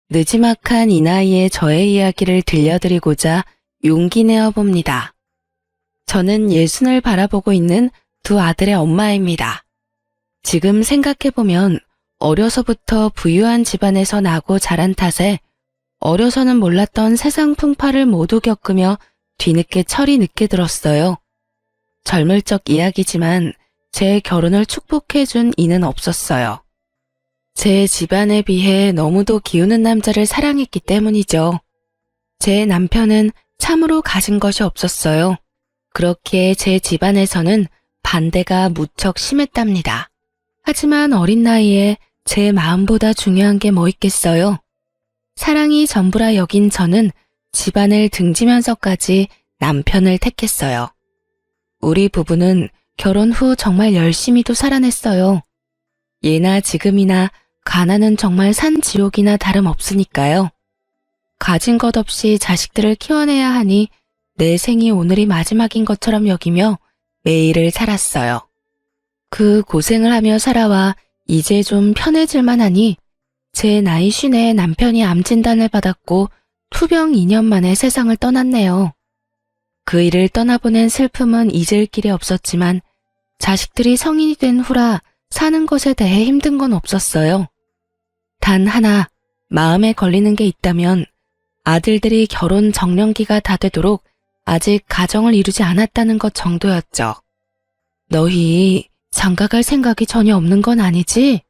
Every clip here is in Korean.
느지막한 이 나이에 저의 이야기를 들려드리고자 용기 내어 봅니다. 저는 예순을 바라보고 있는 두 아들의 엄마입니다. 지금 생각해보면 어려서부터 부유한 집안에서 나고 자란 탓에 어려서는 몰랐던 세상 풍파를 모두 겪으며 뒤늦게 철이 늦게 들었어요. 젊을 적 이야기지만 제 결혼을 축복해준 이는 없었어요. 제 집안에 비해 너무도 기우는 남자를 사랑했기 때문이죠. 제 남편은 참으로 가진 것이 없었어요. 그렇기에 제 집안에서는 반대가 무척 심했답니다. 하지만 어린 나이에 제 마음보다 중요한 게 뭐 있겠어요. 사랑이 전부라 여긴 저는 집안을 등지면서까지 남편을 택했어요. 우리 부부는 결혼 후 정말 열심히도 살아냈어요. 예나 지금이나 가난은 정말 산지옥이나 다름없으니까요. 가진 것 없이 자식들을 키워내야 하니 내 생이 오늘이 마지막인 것처럼 여기며 매일을 살았어요. 그 고생을 하며 살아와 이제 좀 편해질만 하니 제 나이 50에 남편이 암 진단을 받았고 투병 2년 만에 세상을 떠났네요. 그 일을 떠나보낸 슬픔은 잊을 길이 없었지만 자식들이 성인이 된 후라 사는 것에 대해 힘든 건 없었어요. 단 하나 마음에 걸리는 게 있다면 아들들이 결혼 정년기가 다 되도록 아직 가정을 이루지 않았다는 것 정도였죠. 너희 장가갈 생각이 전혀 없는 건 아니지?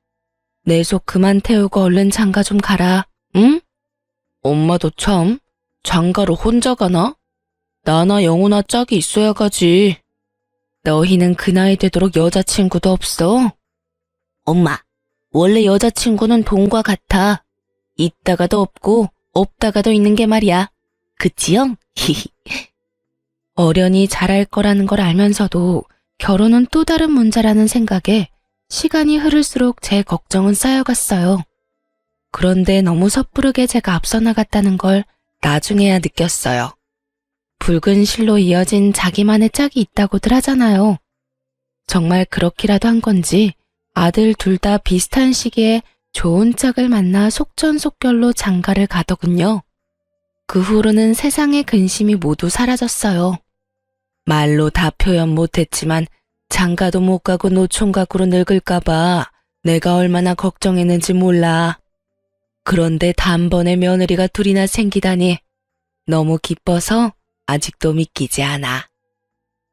내 속 그만 태우고 얼른 장가 좀 가라, 응? 엄마도 참, 장가로 혼자 가나? 나나 영호나 짝이 있어야 가지. 너희는 그 나이 되도록 여자친구도 없어? 엄마, 원래 여자친구는 돈과 같아. 있다가도 없고 없다가도 있는 게 말이야. 그치요? 어련히 잘할 거라는 걸 알면서도 결혼은 또 다른 문제라는 생각에 시간이 흐를수록 제 걱정은 쌓여갔어요. 그런데 너무 섣부르게 제가 앞서 나갔다는 걸 나중에야 느꼈어요. 붉은 실로 이어진 자기만의 짝이 있다고들 하잖아요. 정말 그렇기라도 한 건지 아들 둘 다 비슷한 시기에 좋은 짝을 만나 속전속결로 장가를 가더군요. 그 후로는 세상의 근심이 모두 사라졌어요. 말로 다 표현 못했지만 장가도 못 가고 노총각으로 늙을까봐 내가 얼마나 걱정했는지 몰라. 그런데 단번에 며느리가 둘이나 생기다니 너무 기뻐서 아직도 믿기지 않아.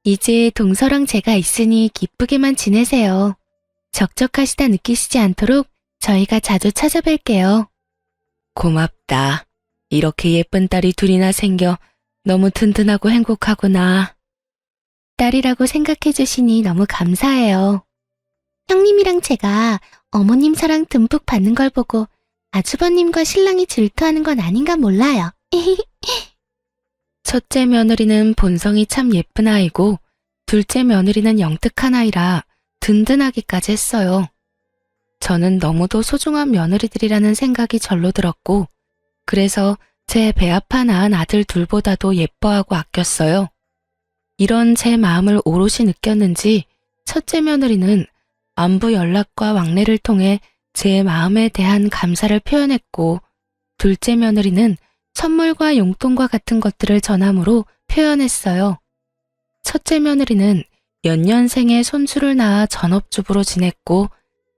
이제 동서랑 제가 있으니 기쁘게만 지내세요. 적적하시다 느끼시지 않도록 저희가 자주 찾아뵐게요. 고맙다. 이렇게 예쁜 딸이 둘이나 생겨 너무 든든하고 행복하구나. 딸이라고 생각해 주시니 너무 감사해요. 형님이랑 제가 어머님 사랑 듬뿍 받는 걸 보고 아주버님과 신랑이 질투하는 건 아닌가 몰라요. 첫째 며느리는 본성이 참 예쁜 아이고 둘째 며느리는 영특한 아이라 든든하기까지 했어요. 저는 너무도 소중한 며느리들이라는 생각이 절로 들었고 그래서 제 배 아파 낳은 아들 둘보다도 예뻐하고 아꼈어요. 이런 제 마음을 오롯이 느꼈는지 첫째 며느리는 안부 연락과 왕래를 통해 제 마음에 대한 감사를 표현했고 둘째 며느리는 선물과 용돈과 같은 것들을 전함으로 표현했어요. 첫째 며느리는 연년생에 손주를 낳아 전업주부로 지냈고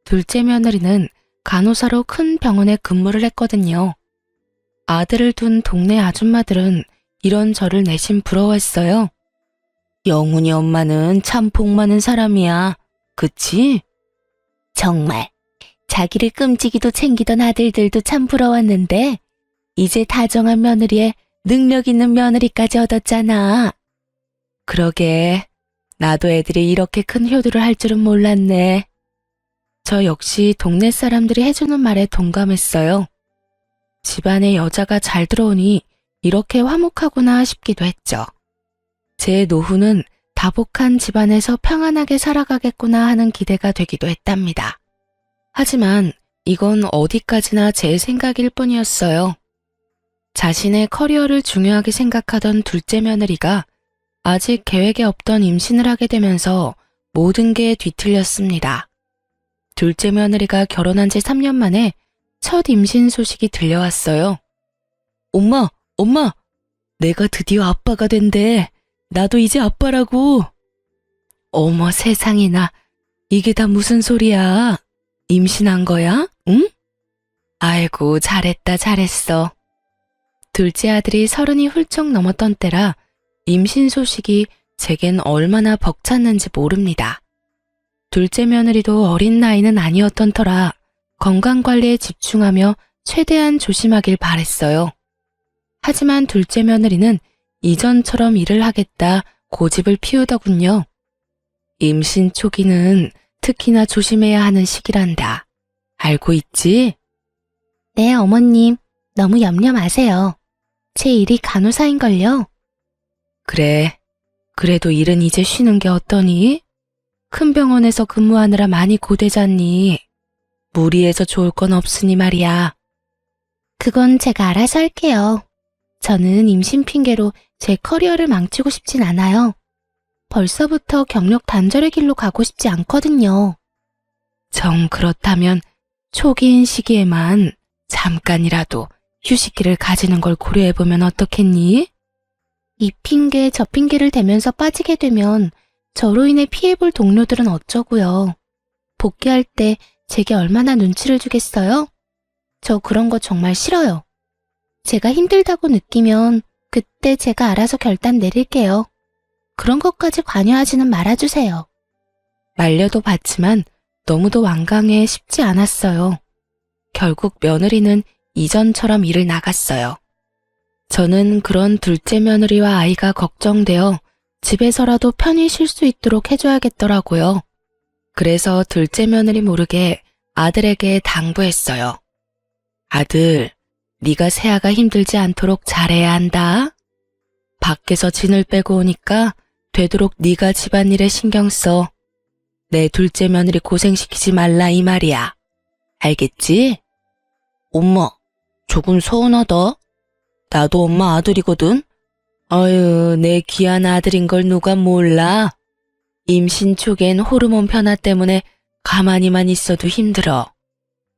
둘째 며느리는 간호사로 큰 병원에 근무를 했거든요. 아들을 둔 동네 아줌마들은 이런 저를 내심 부러워했어요. 영훈이 엄마는 참 복 많은 사람이야. 그치? 정말 자기를 끔찍이도 챙기던 아들들도 참 부러웠는데 이제 다정한 며느리에 능력 있는 며느리까지 얻었잖아. 그러게 나도 애들이 이렇게 큰 효도를 할 줄은 몰랐네. 저 역시 동네 사람들이 해주는 말에 동감했어요. 집안에 여자가 잘 들어오니 이렇게 화목하구나 싶기도 했죠. 제 노후는 다복한 집안에서 평안하게 살아가겠구나 하는 기대가 되기도 했답니다. 하지만 이건 어디까지나 제 생각일 뿐이었어요. 자신의 커리어를 중요하게 생각하던 둘째 며느리가 아직 계획에 없던 임신을 하게 되면서 모든 게 뒤틀렸습니다. 둘째 며느리가 결혼한 지 3년 만에 첫 임신 소식이 들려왔어요. 엄마, 엄마, 내가 드디어 아빠가 된대. 나도 이제 아빠라고. 어머 세상에나, 이게 다 무슨 소리야? 임신한 거야? 응? 아이고, 잘했다, 잘했어. 둘째 아들이 30이 훌쩍 넘었던 때라 임신 소식이 제겐 얼마나 벅찼는지 모릅니다. 둘째 며느리도 어린 나이는 아니었던 터라 건강관리에 집중하며 최대한 조심하길 바랬어요. 하지만 둘째 며느리는 이전처럼 일을 하겠다 고집을 피우더군요. 임신 초기는 특히나 조심해야 하는 시기란다. 알고 있지? 네, 어머님. 너무 염려 마세요. 제 일이 간호사인걸요. 그래. 그래도 일은 이제 쉬는 게 어떠니? 큰 병원에서 근무하느라 많이 고되잖니. 무리해서 좋을 건 없으니 말이야. 그건 제가 알아서 할게요. 저는 임신 핑계로 제 커리어를 망치고 싶진 않아요. 벌써부터 경력 단절의 길로 가고 싶지 않거든요. 정 그렇다면 초기인 시기에만 잠깐이라도 휴식기를 가지는 걸 고려해보면 어떻겠니? 이 핑계 저 핑계를 대면서 빠지게 되면 저로 인해 피해볼 동료들은 어쩌고요. 복귀할 때 제게 얼마나 눈치를 주겠어요? 저 그런 거 정말 싫어요. 제가 힘들다고 느끼면 그때 제가 알아서 결단 내릴게요. 그런 것까지 관여하지는 말아주세요. 말려도 봤지만 너무도 완강해 쉽지 않았어요. 결국 며느리는 이전처럼 일을 나갔어요. 저는 그런 둘째 며느리와 아이가 걱정되어 집에서라도 편히 쉴 수 있도록 해줘야겠더라고요. 그래서 둘째 며느리 모르게 아들에게 당부했어요. 아들, 네가 세아가 힘들지 않도록 잘해야 한다. 밖에서 진을 빼고 오니까 되도록 네가 집안일에 신경 써. 내 둘째 며느리 고생시키지 말라 이 말이야. 알겠지? 엄마, 조금 서운하다. 나도 엄마 아들이거든. 어휴, 내 귀한 아들인 걸 누가 몰라. 임신 초기엔 호르몬 변화 때문에 가만히만 있어도 힘들어.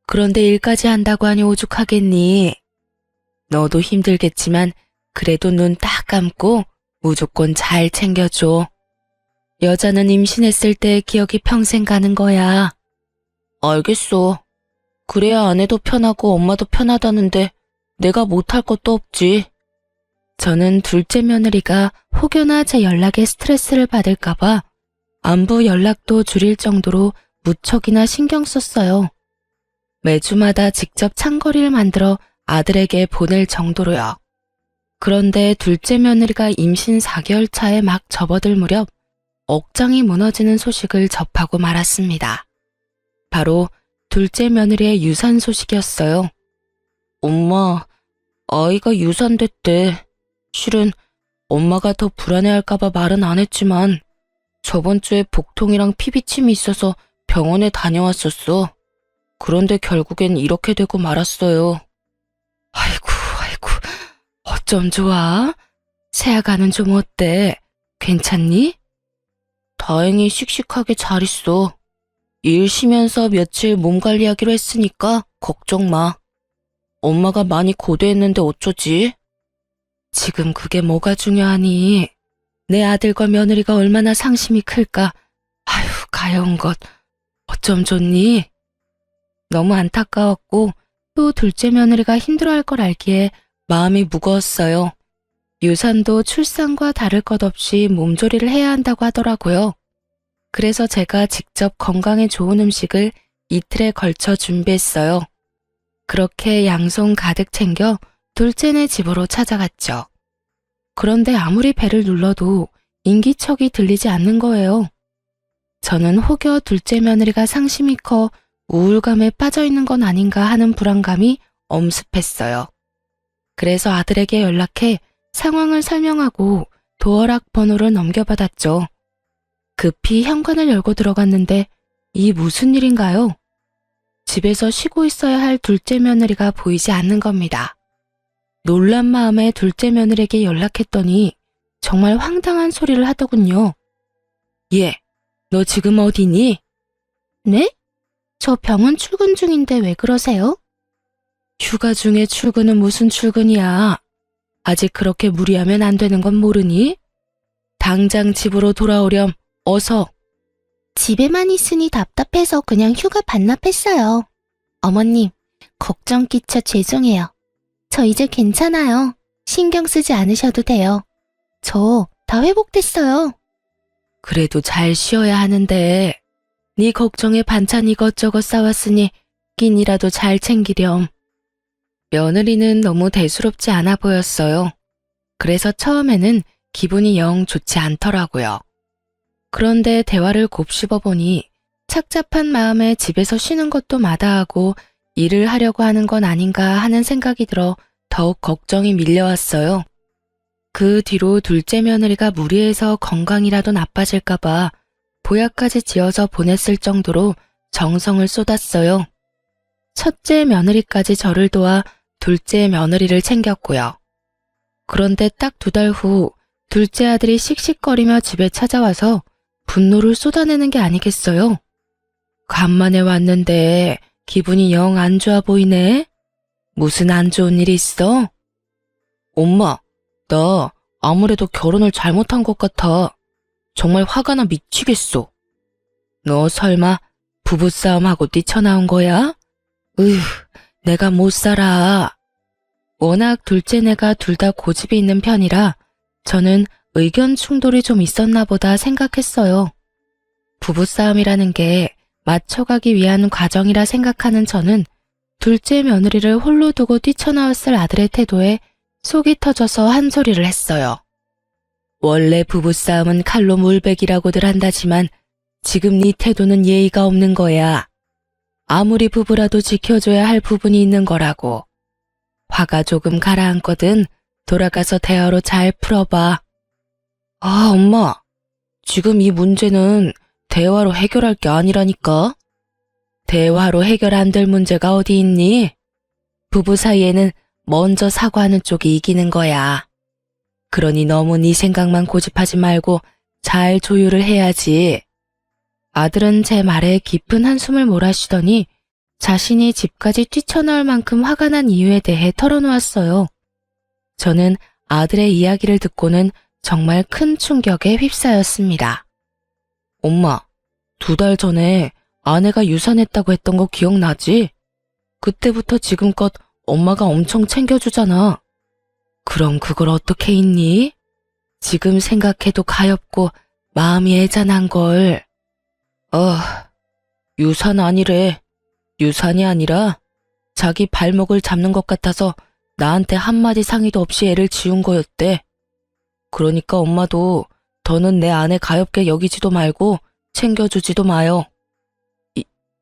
그런데 일까지 한다고 하니 오죽하겠니? 너도 힘들겠지만 그래도 눈 딱 감고 무조건 잘 챙겨줘. 여자는 임신했을 때 기억이 평생 가는 거야. 알겠어. 그래야 아내도 편하고 엄마도 편하다는데 내가 못할 것도 없지. 저는 둘째 며느리가 혹여나 제 연락에 스트레스를 받을까봐 안부 연락도 줄일 정도로 무척이나 신경 썼어요. 매주마다 직접 창거리를 만들어 아들에게 보낼 정도로요. 그런데 둘째 며느리가 임신 4개월 차에 막 접어들 무렵 억장이 무너지는 소식을 접하고 말았습니다. 바로 둘째 며느리의 유산 소식이었어요. 엄마, 아이가 유산됐대. 실은 엄마가 더 불안해할까봐 말은 안 했지만 저번 주에 복통이랑 피비침이 있어서 병원에 다녀왔었어. 그런데 결국엔 이렇게 되고 말았어요. 아이고, 어쩜 좋아? 세아가는 좀 어때? 괜찮니? 다행히 씩씩하게 잘 있어. 일 쉬면서 며칠 몸 관리하기로 했으니까 걱정 마. 엄마가 많이 고대했는데 어쩌지? 지금 그게 뭐가 중요하니? 내 아들과 며느리가 얼마나 상심이 클까? 아휴, 가여운 것. 어쩜 좋니? 너무 안타까웠고 또 둘째 며느리가 힘들어할 걸 알기에 마음이 무거웠어요. 유산도 출산과 다를 것 없이 몸조리를 해야 한다고 하더라고요. 그래서 제가 직접 건강에 좋은 음식을 이틀에 걸쳐 준비했어요. 그렇게 양손 가득 챙겨 둘째네 집으로 찾아갔죠. 그런데 아무리 배를 눌러도 인기척이 들리지 않는 거예요. 저는 혹여 둘째 며느리가 상심이 커 우울감에 빠져 있는 건 아닌가 하는 불안감이 엄습했어요. 그래서 아들에게 연락해 상황을 설명하고 도어락 번호를 넘겨받았죠. 급히 현관을 열고 들어갔는데 이 무슨 일인가요? 집에서 쉬고 있어야 할 둘째 며느리가 보이지 않는 겁니다. 놀란 마음에 둘째 며느리에게 연락했더니 정말 황당한 소리를 하더군요. 얘, 너 지금 어디니? 네? 저 병원 출근 중인데 왜 그러세요? 휴가 중에 출근은 무슨 출근이야? 아직 그렇게 무리하면 안 되는 건 모르니? 당장 집으로 돌아오렴. 어서. 집에만 있으니 답답해서 그냥 휴가 반납했어요. 어머님, 걱정 끼쳐 죄송해요. 저 이제 괜찮아요. 신경 쓰지 않으셔도 돼요. 저 다 회복됐어요. 그래도 잘 쉬어야 하는데. 네 걱정에 반찬 이것저것 싸왔으니 끼니라도 잘 챙기렴. 며느리는 너무 대수롭지 않아 보였어요. 그래서 처음에는 기분이 영 좋지 않더라고요. 그런데 대화를 곱씹어 보니 착잡한 마음에 집에서 쉬는 것도 마다하고 일을 하려고 하는 건 아닌가 하는 생각이 들어 더욱 걱정이 밀려왔어요. 그 뒤로 둘째 며느리가 무리해서 건강이라도 나빠질까봐 보약까지 지어서 보냈을 정도로 정성을 쏟았어요. 첫째 며느리까지 저를 도와 둘째 며느리를 챙겼고요. 그런데 딱 2달 후 둘째 아들이 씩씩거리며 집에 찾아와서 분노를 쏟아내는 게 아니겠어요? 간만에 왔는데 기분이 영 안 좋아 보이네? 무슨 안 좋은 일 있어? 엄마, 나 아무래도 결혼을 잘못한 것 같아. 정말 화가 나 미치겠어. 너 설마 부부싸움하고 뛰쳐나온 거야? 으휴, 내가 못 살아. 워낙 둘째네가 둘 다 고집이 있는 편이라 저는 의견 충돌이 좀 있었나 보다 생각했어요. 부부싸움이라는 게 맞춰가기 위한 과정이라 생각하는 저는 둘째 며느리를 홀로 두고 뛰쳐나왔을 아들의 태도에 속이 터져서 한 소리를 했어요. 원래 부부싸움은 칼로 물베기라고들 한다지만 지금 네 태도는 예의가 없는 거야. 아무리 부부라도 지켜줘야 할 부분이 있는 거라고. 화가 조금 가라앉거든 돌아가서 대화로 잘 풀어봐. 아, 엄마. 지금 이 문제는 대화로 해결할 게 아니라니까. 대화로 해결 안 될 문제가 어디 있니? 부부 사이에는 먼저 사과하는 쪽이 이기는 거야. 그러니 너무 네 생각만 고집하지 말고 잘 조율을 해야지. 아들은 제 말에 깊은 한숨을 몰아쉬더니 자신이 집까지 뛰쳐나올 만큼 화가 난 이유에 대해 털어놓았어요. 저는 아들의 이야기를 듣고는 정말 큰 충격에 휩싸였습니다. 엄마, 2달 전에 아내가 유산했다고 했던 거 기억나지? 그때부터 지금껏 엄마가 엄청 챙겨주잖아. 그럼 그걸 어떻게 잊니? 지금 생각해도 가엾고 마음이 애잔한 걸. 유산 아니래. 유산이 아니라 자기 발목을 잡는 것 같아서 나한테 한마디 상의도 없이 애를 지운 거였대. 그러니까 엄마도 더는 내 아내 가엾게 여기지도 말고 챙겨주지도 마요.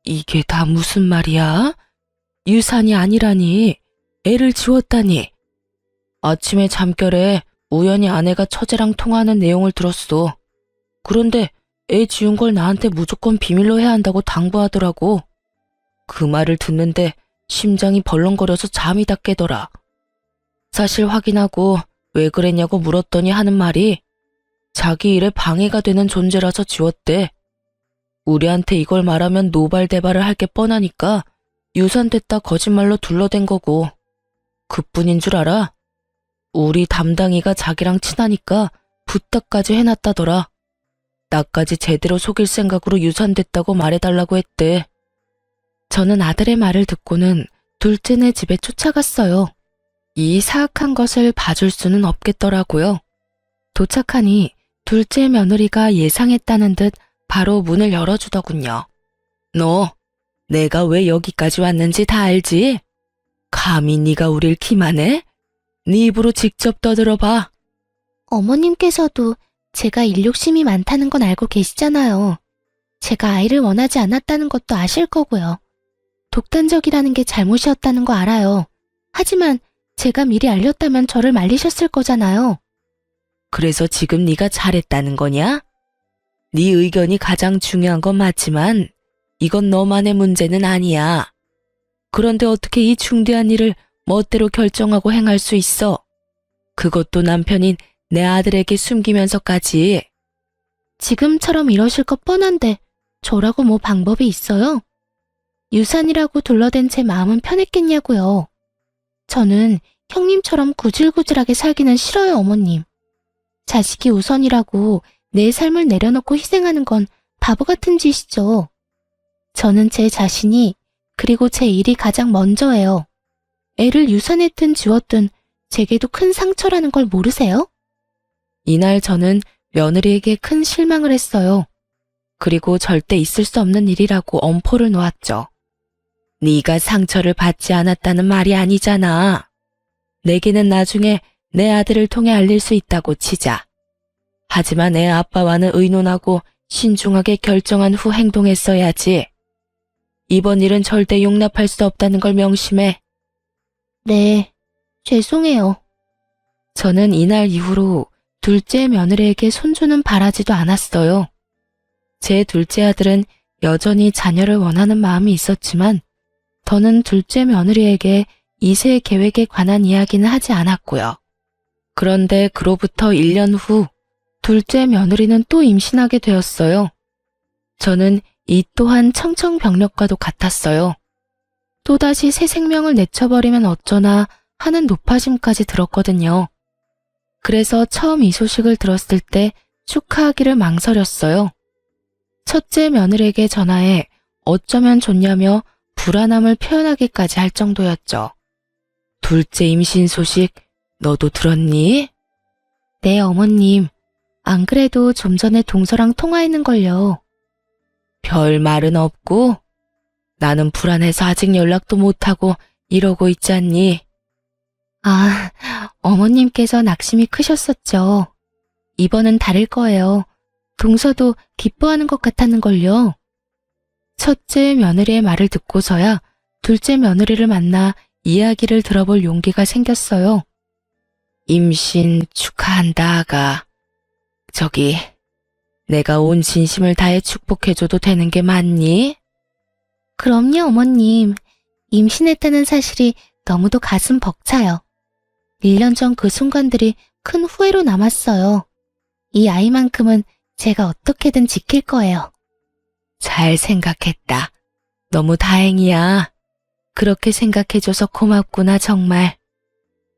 이게 다 무슨 말이야? 유산이 아니라니. 애를 지웠다니. 아침에 잠결에 우연히 아내가 처제랑 통화하는 내용을 들었어. 그런데 애 지운 걸 나한테 무조건 비밀로 해야 한다고 당부하더라고. 그 말을 듣는데 심장이 벌렁거려서 잠이 다 깨더라. 사실 확인하고 왜 그랬냐고 물었더니 하는 말이 자기 일에 방해가 되는 존재라서 지웠대. 우리한테 이걸 말하면 노발대발을 할 게 뻔하니까 유산됐다 거짓말로 둘러댄 거고. 그뿐인 줄 알아? 우리 담당이가 자기랑 친하니까 부탁까지 해놨다더라. 나까지 제대로 속일 생각으로 유산됐다고 말해달라고 했대. 저는 아들의 말을 듣고는 둘째네 집에 쫓아갔어요. 이 사악한 것을 봐줄 수는 없겠더라고요. 도착하니 둘째 며느리가 예상했다는 듯 바로 문을 열어주더군요. 너, 내가 왜 여기까지 왔는지 다 알지? 감히 네가 우릴 기만해? 네 입으로 직접 떠들어봐. 어머님께서도 제가 일 욕심이 많다는 건 알고 계시잖아요. 제가 아이를 원하지 않았다는 것도 아실 거고요. 독단적이라는 게 잘못이었다는 거 알아요. 하지만 제가 미리 알렸다면 저를 말리셨을 거잖아요. 그래서 지금 네가 잘했다는 거냐? 네 의견이 가장 중요한 건 맞지만 이건 너만의 문제는 아니야. 그런데 어떻게 이 중대한 일을 멋대로 결정하고 행할 수 있어? 그것도 남편인 내 아들에게 숨기면서까지. 지금처럼 이러실 것 뻔한데 저라고 뭐 방법이 있어요? 유산이라고 둘러댄 제 마음은 편했겠냐고요. 저는 형님처럼 구질구질하게 살기는 싫어요, 어머님. 자식이 우선이라고 내 삶을 내려놓고 희생하는 건 바보 같은 짓이죠. 저는 제 자신이 그리고 제 일이 가장 먼저예요. 애를 유산했든 지웠든 제게도 큰 상처라는 걸 모르세요? 이날 저는 며느리에게 큰 실망을 했어요. 그리고 절대 있을 수 없는 일이라고 엄포를 놓았죠. 네가 상처를 받지 않았다는 말이 아니잖아. 내게는 나중에 내 아들을 통해 알릴 수 있다고 치자. 하지만 애 아빠와는 의논하고 신중하게 결정한 후 행동했어야지. 이번 일은 절대 용납할 수 없다는 걸 명심해. 네, 죄송해요. 저는 이날 이후로 둘째 며느리에게 손주는 바라지도 않았어요. 제 둘째 아들은 여전히 자녀를 원하는 마음이 있었지만 더는 둘째 며느리에게 이세 계획에 관한 이야기는 하지 않았고요. 그런데 그로부터 1년 후 둘째 며느리는 또 임신하게 되었어요. 저는 이 또한 청천벽력과도 같았어요. 또다시 새 생명을 내쳐버리면 어쩌나 하는 높아심까지 들었거든요. 그래서 처음 이 소식을 들었을 때 축하하기를 망설였어요. 첫째 며느리에게 전화해 어쩌면 좋냐며 불안함을 표현하기까지 할 정도였죠. 둘째 임신 소식 너도 들었니? 네, 어머님. 안 그래도 좀 전에 동서랑 통화했는걸요. 별 말은 없고? 나는 불안해서 아직 연락도 못하고 이러고 있지 않니? 아, 어머님께서 낙심이 크셨었죠. 이번은 다를 거예요. 동서도 기뻐하는 것 같았는걸요. 첫째 며느리의 말을 듣고서야 둘째 며느리를 만나 이야기를 들어볼 용기가 생겼어요. 임신 축하한다, 아가. 저기, 내가 온 진심을 다해 축복해줘도 되는 게 맞니? 그럼요, 어머님. 임신했다는 사실이 너무도 가슴 벅차요. 1년 전 그 순간들이 큰 후회로 남았어요. 이 아이만큼은 제가 어떻게든 지킬 거예요. 잘 생각했다. 너무 다행이야. 그렇게 생각해줘서 고맙구나, 정말.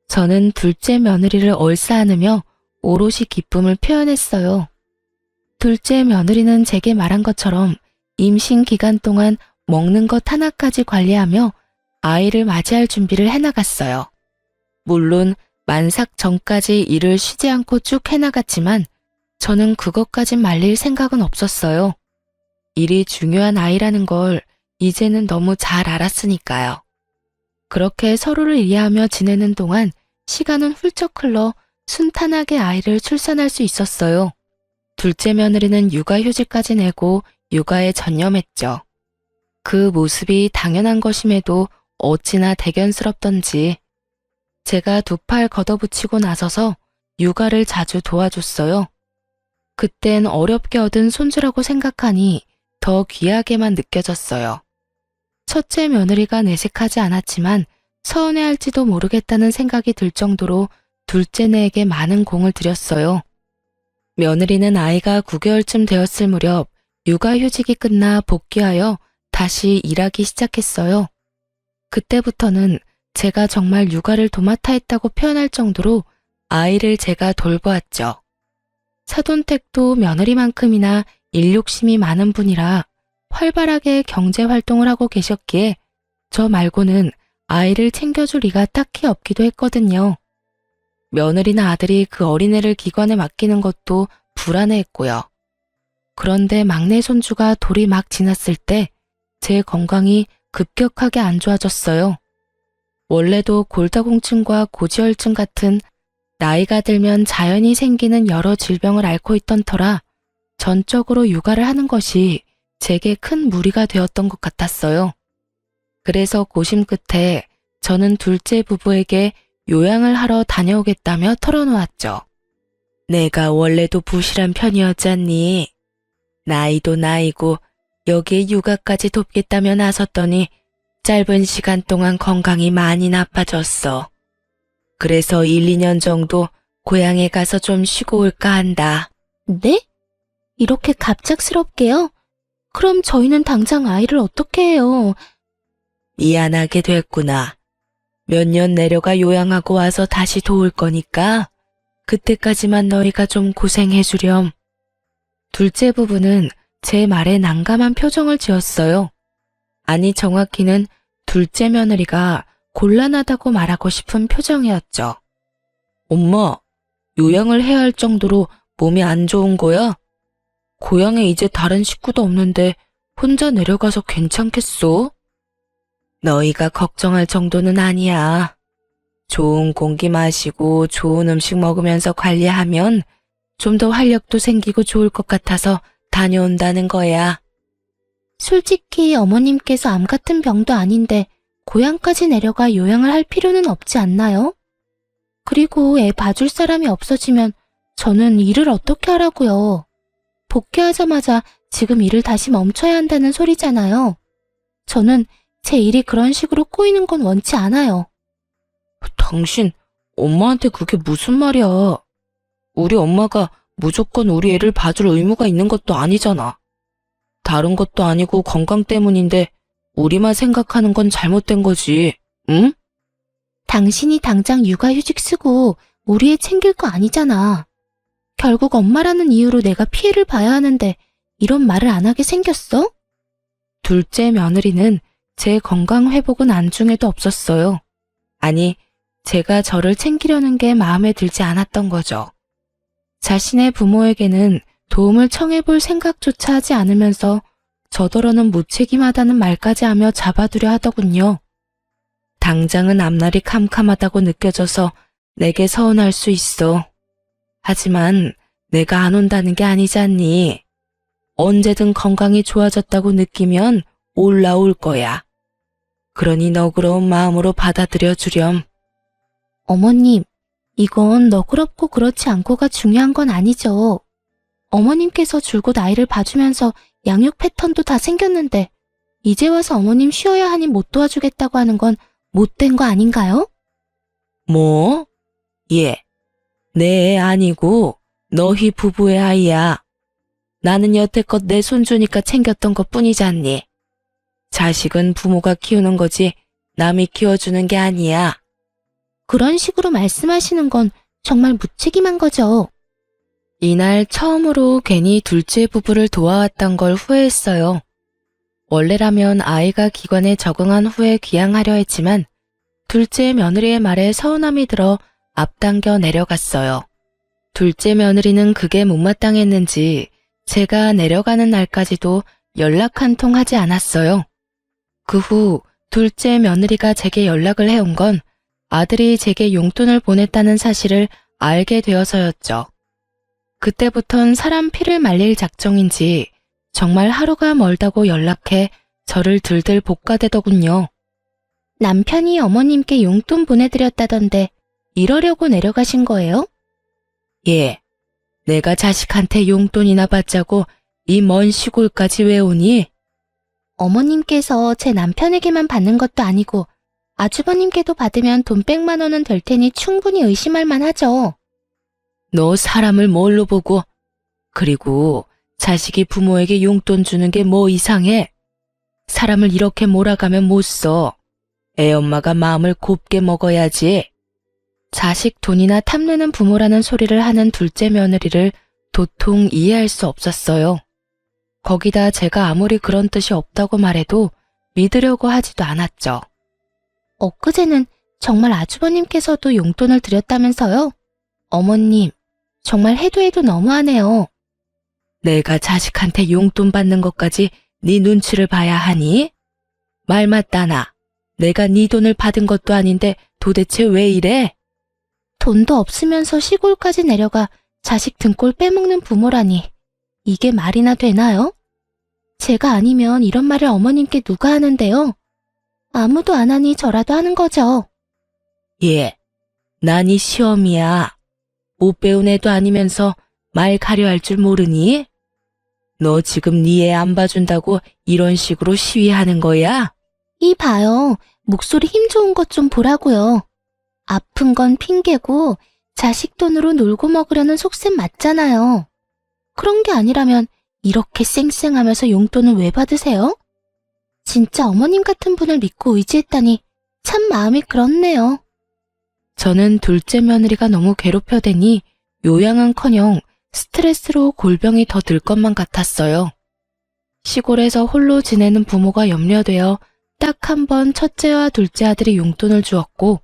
저는 둘째 며느리를 얼싸안으며 오롯이 기쁨을 표현했어요. 둘째 며느리는 제게 말한 것처럼 임신 기간 동안 먹는 것 하나까지 관리하며 아이를 맞이할 준비를 해나갔어요. 물론 만삭 전까지 일을 쉬지 않고 쭉 해나갔지만 저는 그것까진 말릴 생각은 없었어요. 일이 중요한 아이라는 걸 이제는 너무 잘 알았으니까요. 그렇게 서로를 이해하며 지내는 동안 시간은 훌쩍 흘러 순탄하게 아이를 출산할 수 있었어요. 둘째 며느리는 육아휴직까지 내고 육아에 전념했죠. 그 모습이 당연한 것임에도 어찌나 대견스럽던지 제가 두 팔 걷어붙이고 나서서 육아를 자주 도와줬어요. 그땐 어렵게 얻은 손주라고 생각하니 더 귀하게만 느껴졌어요. 첫째 며느리가 내색하지 않았지만 서운해할지도 모르겠다는 생각이 들 정도로 둘째네에게 많은 공을 들였어요. 며느리는 아이가 9개월쯤 되었을 무렵 육아휴직이 끝나 복귀하여 다시 일하기 시작했어요. 그때부터는 제가 정말 육아를 도맡아 했다고 표현할 정도로 아이를 제가 돌보았죠. 사돈댁도 며느리만큼이나 일욕심이 많은 분이라 활발하게 경제활동을 하고 계셨기에 저 말고는 아이를 챙겨줄 리가 딱히 없기도 했거든요. 며느리나 아들이 그 어린애를 기관에 맡기는 것도 불안해했고요. 그런데 막내 손주가 돌이 막 지났을 때 제 건강이 급격하게 안 좋아졌어요. 원래도 골다공증과 고지혈증 같은 나이가 들면 자연히 생기는 여러 질병을 앓고 있던 터라 전적으로 육아를 하는 것이 제게 큰 무리가 되었던 것 같았어요. 그래서 고심 끝에 저는 둘째 부부에게 요양을 하러 다녀오겠다며 털어놓았죠. 내가 원래도 부실한 편이었지 않니? 나이도 나이고 여기에 육아까지 돕겠다며 나섰더니 짧은 시간 동안 건강이 많이 나빠졌어. 그래서 1, 2년 정도 고향에 가서 좀 쉬고 올까 한다. 네? 이렇게 갑작스럽게요? 그럼 저희는 당장 아이를 어떻게 해요? 미안하게 됐구나. 몇 년 내려가 요양하고 와서 다시 도울 거니까 그때까지만 너희가 좀 고생해 주렴. 둘째 부부는 제 말에 난감한 표정을 지었어요. 아니, 정확히는 둘째 며느리가 곤란하다고 말하고 싶은 표정이었죠. 엄마, 요양을 해야 할 정도로 몸이 안 좋은 거야? 고향에 이제 다른 식구도 없는데 혼자 내려가서 괜찮겠어? 너희가 걱정할 정도는 아니야. 좋은 공기 마시고 좋은 음식 먹으면서 관리하면 좀 더 활력도 생기고 좋을 것 같아서 다녀온다는 거야. 솔직히 어머님께서 암 같은 병도 아닌데 고향까지 내려가 요양을 할 필요는 없지 않나요? 그리고 애 봐줄 사람이 없어지면 저는 일을 어떻게 하라고요? 복귀하자마자 지금 일을 다시 멈춰야 한다는 소리잖아요. 저는 제 일이 그런 식으로 꼬이는 건 원치 않아요. 당신, 엄마한테 그게 무슨 말이야. 우리 엄마가 무조건 우리 애를 봐줄 의무가 있는 것도 아니잖아. 다른 것도 아니고 건강 때문인데 우리만 생각하는 건 잘못된 거지, 응? 당신이 당장 육아휴직 쓰고 우리 애 챙길 거 아니잖아. 결국 엄마라는 이유로 내가 피해를 봐야 하는데 이런 말을 안 하게 생겼어? 둘째 며느리는 제 건강 회복은 안중에도 없었어요. 아니, 제가 저를 챙기려는 게 마음에 들지 않았던 거죠. 자신의 부모에게는 도움을 청해볼 생각조차 하지 않으면서 저더러는 무책임하다는 말까지 하며 잡아두려 하더군요. 당장은 앞날이 캄캄하다고 느껴져서 내게 서운할 수 있어. 하지만 내가 안 온다는 게 아니지 않니? 언제든 건강이 좋아졌다고 느끼면 올라올 거야. 그러니 너그러운 마음으로 받아들여 주렴. 어머님, 이건 너그럽고 그렇지 않고가 중요한 건 아니죠. 어머님께서 줄곧 아이를 봐주면서 양육 패턴도 다 생겼는데 이제 와서 어머님 쉬어야 하니 못 도와주겠다고 하는 건 못된 거 아닌가요? 뭐? 예. 내 애 아니고 너희 부부의 아이야. 나는 여태껏 내 손주니까 챙겼던 것 뿐이잖니. 자식은 부모가 키우는 거지 남이 키워주는 게 아니야. 그런 식으로 말씀하시는 건 정말 무책임한 거죠. 이날 처음으로 괜히 둘째 부부를 도와왔던 걸 후회했어요. 원래라면 아이가 기관에 적응한 후에 귀향하려 했지만 둘째 며느리의 말에 서운함이 들어 앞당겨 내려갔어요. 둘째 며느리는 그게 못마땅했는지 제가 내려가는 날까지도 연락 한 통 하지 않았어요. 그 후 둘째 며느리가 제게 연락을 해온 건 아들이 제게 용돈을 보냈다는 사실을 알게 되어서였죠. 그때부턴 사람 피를 말릴 작정인지 정말 하루가 멀다고 연락해 저를 들들 볶아대더군요. 남편이 어머님께 용돈 보내드렸다던데 이러려고 내려가신 거예요? 예, 내가 자식한테 용돈이나 받자고 이 먼 시골까지 왜 오니? 어머님께서 제 남편에게만 받는 것도 아니고 아주버님께도 받으면 돈 100만 원은 될 테니 충분히 의심할 만하죠. 너 사람을 뭘로 보고? 그리고 자식이 부모에게 용돈 주는 게 뭐 이상해? 사람을 이렇게 몰아가면 못 써. 애 엄마가 마음을 곱게 먹어야지. 자식 돈이나 탐내는 부모라는 소리를 하는 둘째 며느리를 도통 이해할 수 없었어요. 거기다 제가 아무리 그런 뜻이 없다고 말해도 믿으려고 하지도 않았죠. 엊그제는 정말 아주버님께서도 용돈을 드렸다면서요? 어머님, 정말 해도 해도 너무하네요. 내가 자식한테 용돈 받는 것까지 네 눈치를 봐야 하니? 말 맞다나. 내가 네 돈을 받은 것도 아닌데 도대체 왜 이래? 돈도 없으면서 시골까지 내려가 자식 등골 빼먹는 부모라니. 이게 말이나 되나요? 제가 아니면 이런 말을 어머님께 누가 하는데요? 아무도 안 하니 저라도 하는 거죠. 예, 난 이 시험이야. 못 배운 애도 아니면서 말 가려 할 줄 모르니? 너 지금 네 애 안 봐준다고 이런 식으로 시위하는 거야? 이 봐요. 목소리 힘 좋은 것 좀 보라고요. 아픈 건 핑계고 자식 돈으로 놀고 먹으려는 속셈 맞잖아요. 그런 게 아니라면 이렇게 쌩쌩하면서 용돈을 왜 받으세요? 진짜 어머님 같은 분을 믿고 의지했다니 참 마음이 그렇네요. 저는 둘째 며느리가 너무 괴롭혀대니 요양은커녕 스트레스로 골병이 더 들 것만 같았어요. 시골에서 홀로 지내는 부모가 염려되어 딱 한 번 첫째와 둘째 아들이 용돈을 주었고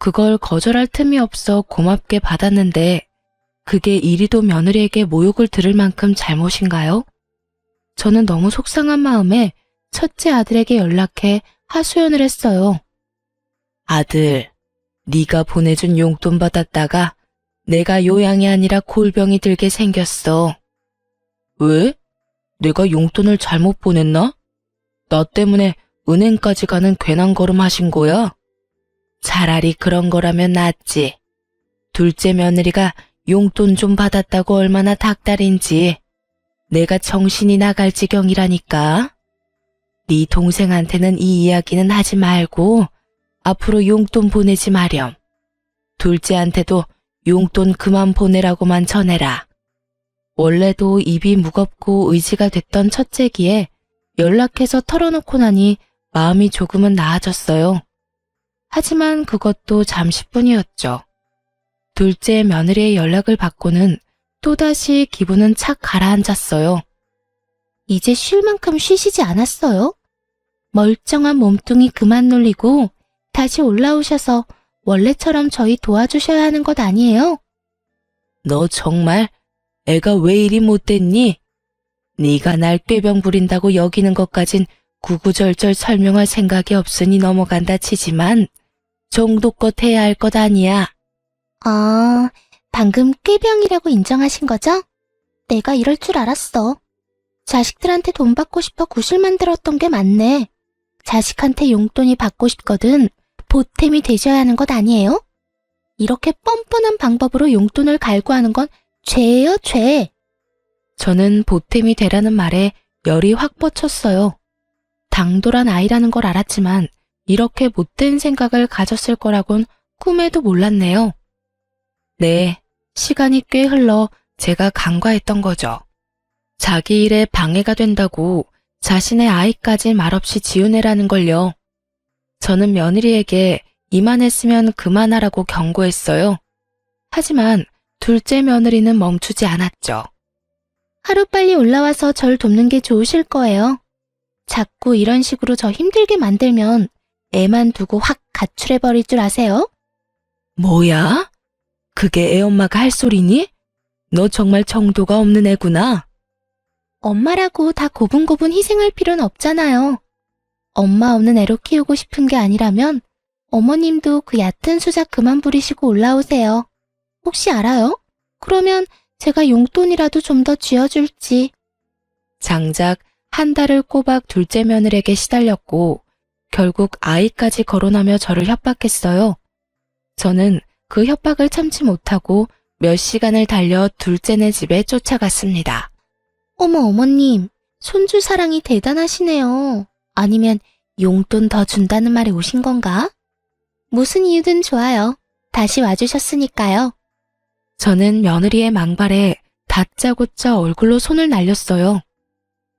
그걸 거절할 틈이 없어 고맙게 받았는데 그게 이리도 며느리에게 모욕을 들을 만큼 잘못인가요? 저는 너무 속상한 마음에 첫째 아들에게 연락해 하소연을 했어요. 아들, 네가 보내준 용돈 받았다가 내가 요양이 아니라 골병이 들게 생겼어. 왜? 내가 용돈을 잘못 보냈나? 나 때문에 은행까지 가는 괜한 걸음 하신 거야? 차라리 그런 거라면 낫지. 둘째 며느리가 용돈 좀 받았다고 얼마나 닭다리인지 내가 정신이 나갈 지경이라니까. 네 동생한테는 이 이야기는 하지 말고 앞으로 용돈 보내지 마렴. 둘째한테도 용돈 그만 보내라고만 전해라. 원래도 입이 무겁고 의지가 됐던 첫째기에 연락해서 털어놓고 나니 마음이 조금은 나아졌어요. 하지만 그것도 잠시뿐이었죠. 둘째 며느리의 연락을 받고는 또다시 기분은 착 가라앉았어요. 이제 쉴 만큼 쉬시지 않았어요? 멀쩡한 몸뚱이 그만 놀리고 다시 올라오셔서 원래처럼 저희 도와주셔야 하는 것 아니에요? 너 정말 애가 왜 이리 못됐니? 네가 날 꾀병 부린다고 여기는 것까진 구구절절 설명할 생각이 없으니 넘어간다 치지만 정도껏 해야 할 것 아니야. 아, 방금 꾀병이라고 인정하신 거죠? 내가 이럴 줄 알았어. 자식들한테 돈 받고 싶어 구실 만들었던 게 맞네. 자식한테 용돈이 받고 싶거든 보탬이 되셔야 하는 것 아니에요? 이렇게 뻔뻔한 방법으로 용돈을 갈구하는 건 죄예요, 죄. 저는 보탬이 되라는 말에 열이 확 뻗쳤어요. 당돌한 아이라는 걸 알았지만 이렇게 못된 생각을 가졌을 거라곤 꿈에도 몰랐네요. 네, 시간이 꽤 흘러 제가 간과했던 거죠. 자기 일에 방해가 된다고 자신의 아이까지 말없이 지우내라는 걸요. 저는 며느리에게 이만했으면 그만하라고 경고했어요. 하지만 둘째 며느리는 멈추지 않았죠. 하루빨리 올라와서 절 돕는 게 좋으실 거예요. 자꾸 이런 식으로 저 힘들게 만들면 애만 두고 확 가출해버릴 줄 아세요? 뭐야? 그게 애엄마가 할 소리니? 너 정말 정도가 없는 애구나. 엄마라고 다 고분고분 희생할 필요는 없잖아요. 엄마 없는 애로 키우고 싶은 게 아니라면 어머님도 그 얕은 수작 그만 부리시고 올라오세요. 혹시 알아요? 그러면 제가 용돈이라도 좀 더 쥐어줄지. 장작 한 달을 꼬박 둘째 며느리에게 시달렸고 결국 아이까지 거론하며 저를 협박했어요. 저는 그 협박을 참지 못하고 몇 시간을 달려 둘째네 집에 쫓아갔습니다. 어머 어머님, 손주 사랑이 대단하시네요. 아니면 용돈 더 준다는 말에 오신 건가? 무슨 이유든 좋아요. 다시 와주셨으니까요. 저는 며느리의 망발에 다짜고짜 얼굴로 손을 날렸어요.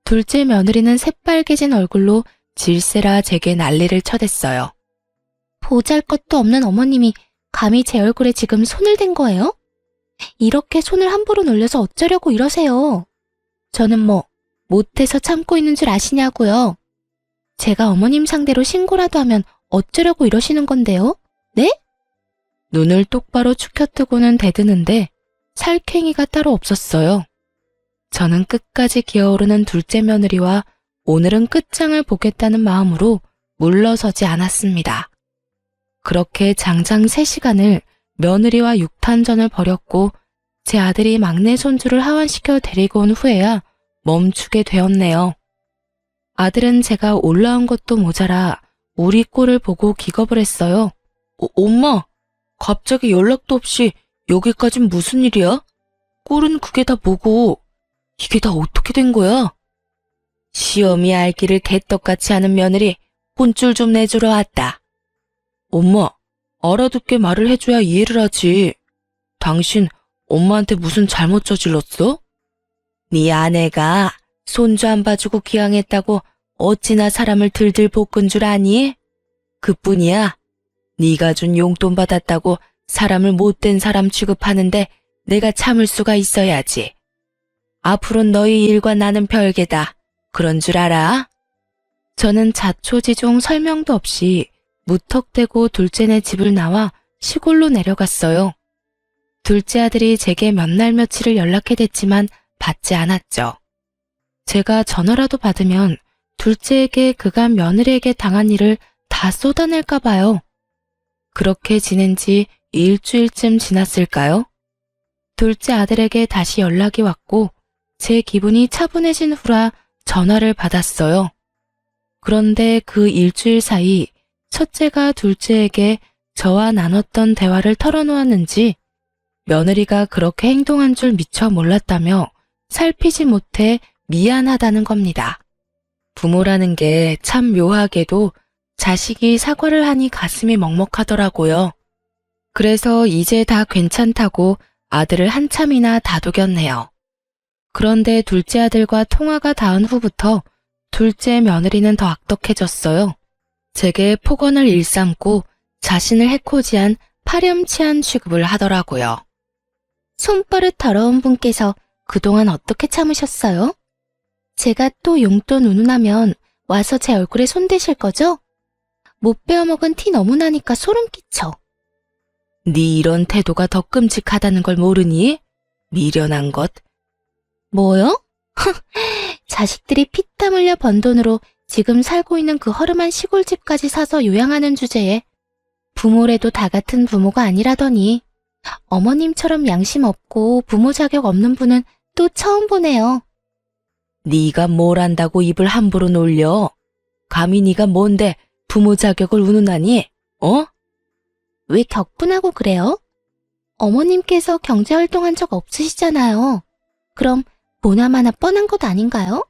둘째 며느리는 새빨개진 얼굴로 질세라 제게 난리를 쳐댔어요. 보잘것도 없는 어머님이 감히 제 얼굴에 지금 손을 댄 거예요? 이렇게 손을 함부로 놀려서 어쩌려고 이러세요? 저는 뭐 못해서 참고 있는 줄 아시냐고요? 제가 어머님 상대로 신고라도 하면 어쩌려고 이러시는 건데요? 네? 눈을 똑바로 축혀뜨고는 대드는데 살쾡이가 따로 없었어요. 저는 끝까지 기어오르는 둘째 며느리와 오늘은 끝장을 보겠다는 마음으로 물러서지 않았습니다. 그렇게 장장 3시간을 며느리와 육탄전을 벌였고 제 아들이 막내 손주를 하원시켜 데리고 온 후에야 멈추게 되었네요. 아들은 제가 올라온 것도 모자라 우리 꼴을 보고 기겁을 했어요. 엄마, 갑자기 연락도 없이 여기까진 무슨 일이야? 꼴은 그게 다 뭐고 이게 다 어떻게 된 거야? 시험이 알기를 개떡같이 하는 며느리 혼쭐 좀 내주러 왔다. 엄마, 알아듣게 말을 해줘야 이해를 하지. 당신 엄마한테 무슨 잘못 저질렀어? 네 아내가 손주 안 봐주고 기양했다고 어찌나 사람을 들들 볶은 줄 아니? 그뿐이야. 네가 준 용돈 받았다고 사람을 못된 사람 취급하는데 내가 참을 수가 있어야지. 앞으로는 너희 일과 나는 별개다. 그런 줄 알아? 저는 자초지종 설명도 없이 무턱대고 둘째네 집을 나와 시골로 내려갔어요. 둘째 아들이 제게 몇 날 며칠을 연락해댔지만 받지 않았죠. 제가 전화라도 받으면 둘째에게 그간 며느리에게 당한 일을 다 쏟아낼까 봐요. 그렇게 지낸 지 일주일쯤 지났을까요? 둘째 아들에게 다시 연락이 왔고 제 기분이 차분해진 후라 전화를 받았어요. 그런데 그 일주일 사이 첫째가 둘째에게 저와 나눴던 대화를 털어놓았는지 며느리가 그렇게 행동한 줄 미처 몰랐다며 살피지 못해 미안하다는 겁니다. 부모라는 게 참 묘하게도 자식이 사과를 하니 가슴이 먹먹하더라고요. 그래서 이제 다 괜찮다고 아들을 한참이나 다독였네요. 그런데 둘째 아들과 통화가 닿은 후부터 둘째 며느리는 더 악독해졌어요. 제게 폭언을 일삼고 자신을 해코지한 파렴치한 취급을 하더라고요. 손버릇 더러운 분께서 그동안 어떻게 참으셨어요? 제가 또 용돈 운운하면 와서 제 얼굴에 손대실 거죠? 못 베어먹은 티 너무 나니까 소름 끼쳐. 네 이런 태도가 더 끔찍하다는 걸 모르니? 미련한 것. 뭐요? 자식들이 피땀 흘려 번 돈으로 지금 살고 있는 그 허름한 시골집까지 사서 요양하는 주제에 부모래도 다 같은 부모가 아니라더니 어머님처럼 양심 없고 부모 자격 없는 분은 또 처음 보네요. 네가 뭘 안다고 입을 함부로 놀려? 감히 네가 뭔데 부모 자격을 운운하니? 어? 왜 격분하고 그래요? 어머님께서 경제활동한 적 없으시잖아요. 그럼 보나마나 뻔한 것 아닌가요?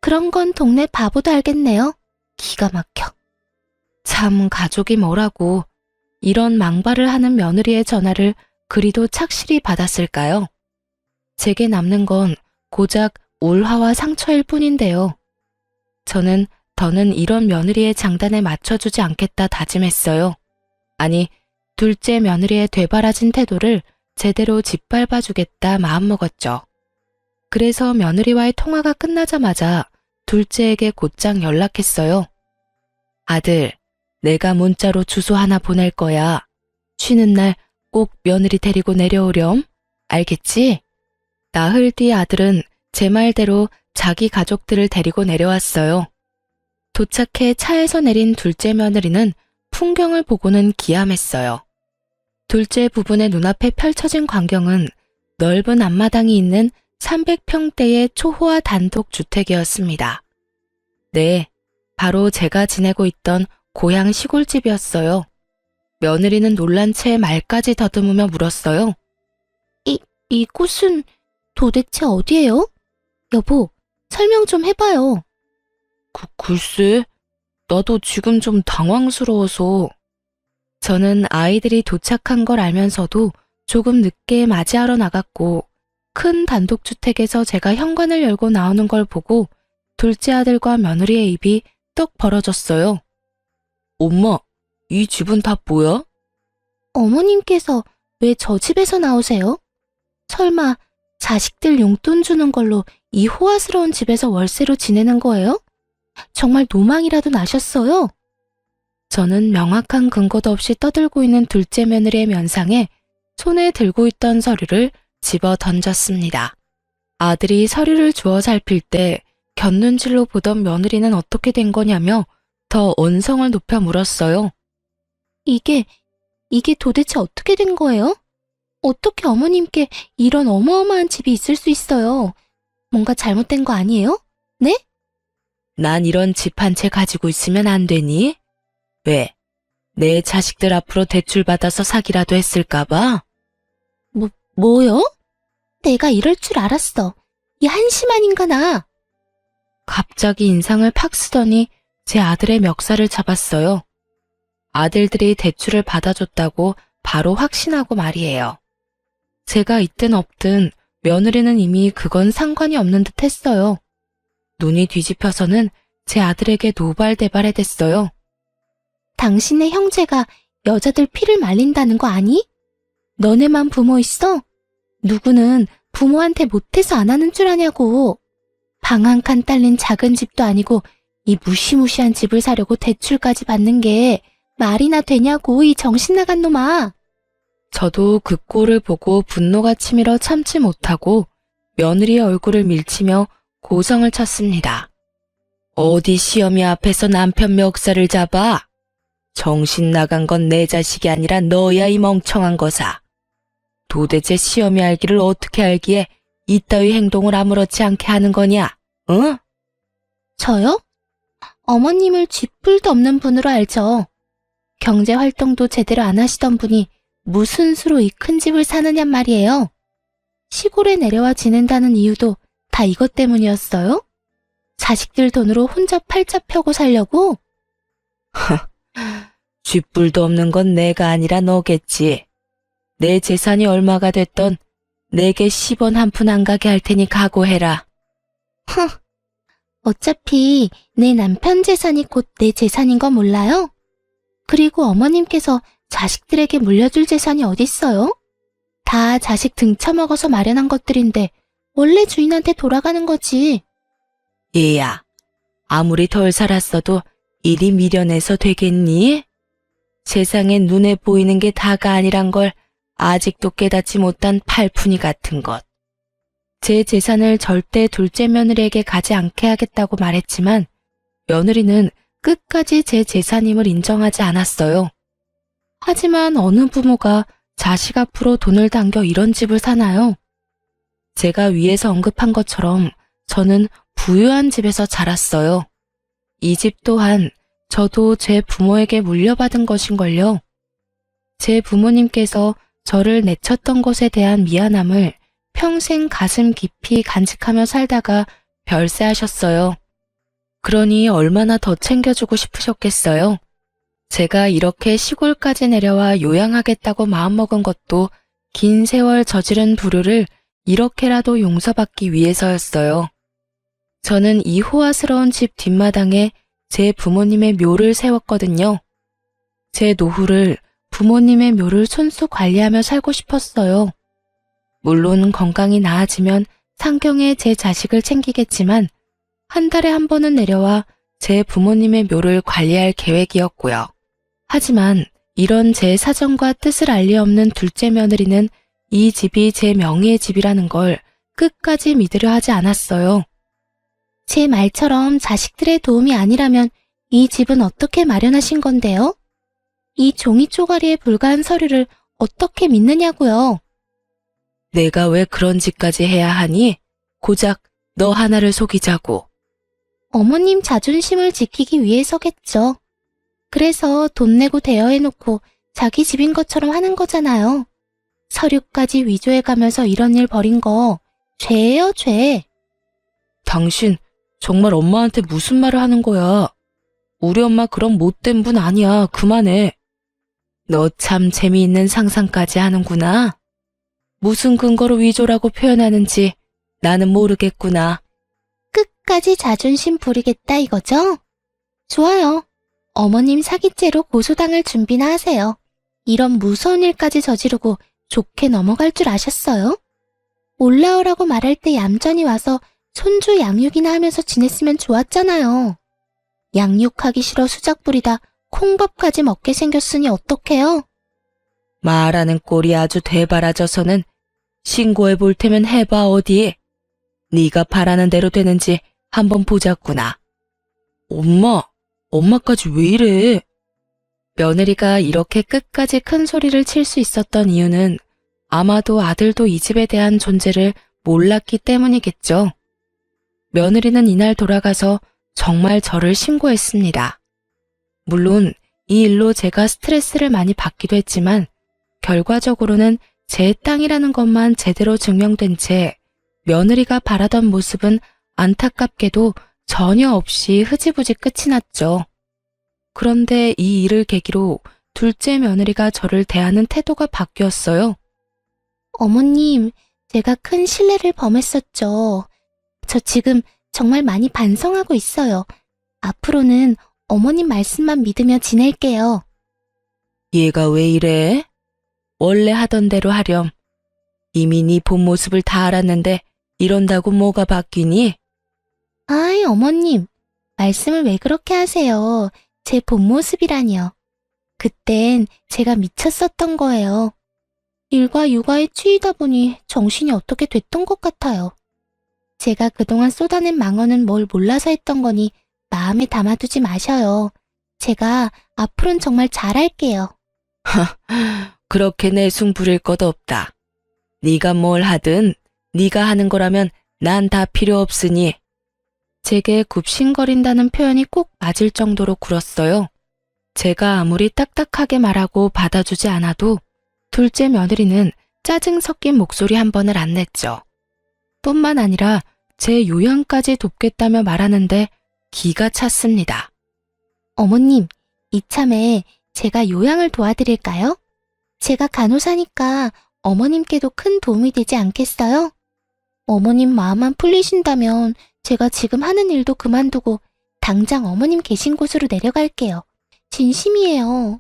그런 건 동네 바보도 알겠네요. 기가 막혀. 참 가족이 뭐라고 이런 망발을 하는 며느리의 전화를 그리도 착실히 받았을까요? 제게 남는 건 고작 울화와 상처일 뿐인데요. 저는 더는 이런 며느리의 장단에 맞춰주지 않겠다 다짐했어요. 아니, 둘째 며느리의 되바라진 태도를 제대로 짓밟아주겠다 마음먹었죠. 그래서 며느리와의 통화가 끝나자마자 둘째에게 곧장 연락했어요. 아들, 내가 문자로 주소 하나 보낼 거야. 쉬는 날 꼭 며느리 데리고 내려오렴. 알겠지? 나흘 뒤 아들은 제 말대로 자기 가족들을 데리고 내려왔어요. 도착해 차에서 내린 둘째 며느리는 풍경을 보고는 기함했어요. 둘째 부부의 눈앞에 펼쳐진 광경은 넓은 앞마당이 있는 300평대의 초호화 단독 주택이었습니다. 네, 바로 제가 지내고 있던 고향 시골집이었어요. 며느리는 놀란 채 말까지 더듬으며 물었어요. 이곳은 도대체 어디예요? 여보, 설명 좀 해봐요. 글쎄, 나도 지금 좀 당황스러워서. 저는 아이들이 도착한 걸 알면서도 조금 늦게 맞이하러 나갔고 큰 단독주택에서 제가 현관을 열고 나오는 걸 보고 둘째 아들과 며느리의 입이 떡 벌어졌어요. 엄마, 이 집은 다 뭐야? 어머님께서 왜 저 집에서 나오세요? 설마 자식들 용돈 주는 걸로 이 호화스러운 집에서 월세로 지내는 거예요? 정말 노망이라도 나셨어요? 저는 명확한 근거도 없이 떠들고 있는 둘째 며느리의 면상에 손에 들고 있던 서류를 집어 던졌습니다. 아들이 서류를 주워 살필 때 곁눈질로 보던 며느리는 어떻게 된 거냐며 더 언성을 높여 물었어요. 이게 도대체 어떻게 된 거예요? 어떻게 어머님께 이런 어마어마한 집이 있을 수 있어요? 뭔가 잘못된 거 아니에요? 네? 난 이런 집 한 채 가지고 있으면 안 되니? 왜? 내 자식들 앞으로 대출 받아서 사기라도 했을까봐? 뭐요? 내가 이럴 줄 알았어. 이 한심한 인간아. 갑자기 인상을 팍 쓰더니 제 아들의 멱살을 잡았어요. 아들들이 대출을 받아줬다고 바로 확신하고 말이에요. 제가 있든 없든 며느리는 이미 그건 상관이 없는 듯 했어요. 눈이 뒤집혀서는 제 아들에게 노발대발해댔어요. 당신의 형제가 여자들 피를 말린다는 거 아니? 너네만 부모 있어? 누구는 부모한테 못해서 안 하는 줄 아냐고. 방 한 칸 딸린 작은 집도 아니고 이 무시무시한 집을 사려고 대출까지 받는 게 말이나 되냐고, 이 정신 나간 놈아. 저도 그 꼴을 보고 분노가 치밀어 참지 못하고 며느리의 얼굴을 밀치며 고성을 쳤습니다. 어디 시어미 앞에서 남편 멱살을 잡아? 정신 나간 건 내 자식이 아니라 너야, 이 멍청한 거사. 도대체 시어미 알기를 어떻게 알기에 이따위 행동을 아무렇지 않게 하는 거냐? 응? 저요? 어머님을 쥐뿔도 없는 분으로 알죠. 경제활동도 제대로 안 하시던 분이 무슨 수로 이 큰 집을 사느냔 말이에요. 시골에 내려와 지낸다는 이유도 다 이것 때문이었어요? 자식들 돈으로 혼자 팔자 펴고 살려고? 쥐뿔도 없는 건 내가 아니라 너겠지. 내 재산이 얼마가 됐던 내게 10원 한 푼 안 가게 할 테니 각오해라. 어차피 내 남편 재산이 곧 내 재산인 거 몰라요? 그리고 어머님께서 자식들에게 물려줄 재산이 어딨어요? 다 자식 등쳐먹어서 마련한 것들인데 원래 주인한테 돌아가는 거지. 얘야, 아무리 덜 살았어도 이리 미련해서 되겠니? 세상에 눈에 보이는 게 다가 아니란 걸 아직도 깨닫지 못한 팔푼이 같은 것. 제 재산을 절대 둘째 며느리에게 가지 않게 하겠다고 말했지만 며느리는 끝까지 제 재산임을 인정하지 않았어요. 하지만 어느 부모가 자식 앞으로 돈을 당겨 이런 집을 사나요? 제가 위에서 언급한 것처럼 저는 부유한 집에서 자랐어요. 이 집 또한 저도 제 부모에게 물려받은 것인걸요. 제 부모님께서 저를 내쳤던 것에 대한 미안함을 평생 가슴 깊이 간직하며 살다가 별세하셨어요. 그러니 얼마나 더 챙겨주고 싶으셨겠어요. 제가 이렇게 시골까지 내려와 요양하겠다고 마음먹은 것도 긴 세월 저지른 불효를 이렇게라도 용서받기 위해서였어요. 저는 이 호화스러운 집 뒷마당에 제 부모님의 묘를 세웠거든요. 제 노후를 부모님의 묘를 손수 관리하며 살고 싶었어요. 물론 건강이 나아지면 상경에 제 자식을 챙기겠지만 한 달에 한 번은 내려와 제 부모님의 묘를 관리할 계획이었고요. 하지만 이런 제 사정과 뜻을 알리 없는 둘째 며느리는 이 집이 제 명의의 집이라는 걸 끝까지 믿으려 하지 않았어요. 제 말처럼 자식들의 도움이 아니라면 이 집은 어떻게 마련하신 건데요? 이 종이 쪼가리에 불과한 서류를 어떻게 믿느냐고요? 내가 왜 그런 짓까지 해야 하니? 고작 너 하나를 속이자고. 어머님 자존심을 지키기 위해서겠죠. 그래서 돈 내고 대여해놓고 자기 집인 것처럼 하는 거잖아요. 서류까지 위조해가면서 이런 일 벌인 거 죄예요, 죄. 당신 정말 엄마한테 무슨 말을 하는 거야? 우리 엄마 그런 못된 분 아니야. 그만해. 너 참 재미있는 상상까지 하는구나. 무슨 근거로 위조라고 표현하는지 나는 모르겠구나. 끝까지 자존심 부리겠다 이거죠? 좋아요. 어머님 사기죄로 고소당할 준비나 하세요. 이런 무서운 일까지 저지르고 좋게 넘어갈 줄 아셨어요? 올라오라고 말할 때 얌전히 와서 손주 양육이나 하면서 지냈으면 좋았잖아요. 양육하기 싫어 수작 부리다 콩밥까지 먹게 생겼으니 어떡해요? 말하는 꼴이 아주 되바라져서는 신고해 볼 테면 해봐 어디. 네가 바라는 대로 되는지 한번 보자꾸나. 엄마까지 왜 이래? 며느리가 이렇게 끝까지 큰 소리를 칠 수 있었던 이유는 아마도 아들도 이 집에 대한 존재를 몰랐기 때문이겠죠. 며느리는 이날 돌아가서 정말 저를 신고했습니다. 물론 이 일로 제가 스트레스를 많이 받기도 했지만 결과적으로는 제 땅이라는 것만 제대로 증명된 채 며느리가 바라던 모습은 안타깝게도 전혀 없이 흐지부지 끝이 났죠. 그런데 이 일을 계기로 둘째 며느리가 저를 대하는 태도가 바뀌었어요. 어머님, 제가 큰 실례를 범했었죠. 저 지금 정말 많이 반성하고 있어요. 앞으로는 어머님 말씀만 믿으며 지낼게요. 얘가 왜 이래? 원래 하던 대로 하렴. 이미 네 본 모습을 다 알았는데 이런다고 뭐가 바뀌니? 아이, 어머님. 말씀을 왜 그렇게 하세요? 제 본 모습이라니요. 그땐 제가 미쳤었던 거예요. 일과 육아에 치이다 보니 정신이 어떻게 됐던 것 같아요. 제가 그동안 쏟아낸 망언은 뭘 몰라서 했던 거니 마음에 담아두지 마셔요. 제가 앞으로는 정말 잘할게요. 그렇게 내숭 부릴 것 없다. 네가 뭘 하든 네가 하는 거라면 난 다 필요 없으니. 제게 굽신거린다는 표현이 꼭 맞을 정도로 굴었어요. 제가 아무리 딱딱하게 말하고 받아주지 않아도 둘째 며느리는 짜증 섞인 목소리 한 번을 안 냈죠. 뿐만 아니라 제 요양까지 돕겠다며 말하는데 기가 찼습니다. 어머님, 이참에 제가 요양을 도와드릴까요? 제가 간호사니까 어머님께도 큰 도움이 되지 않겠어요? 어머님 마음만 풀리신다면 제가 지금 하는 일도 그만두고 당장 어머님 계신 곳으로 내려갈게요. 진심이에요.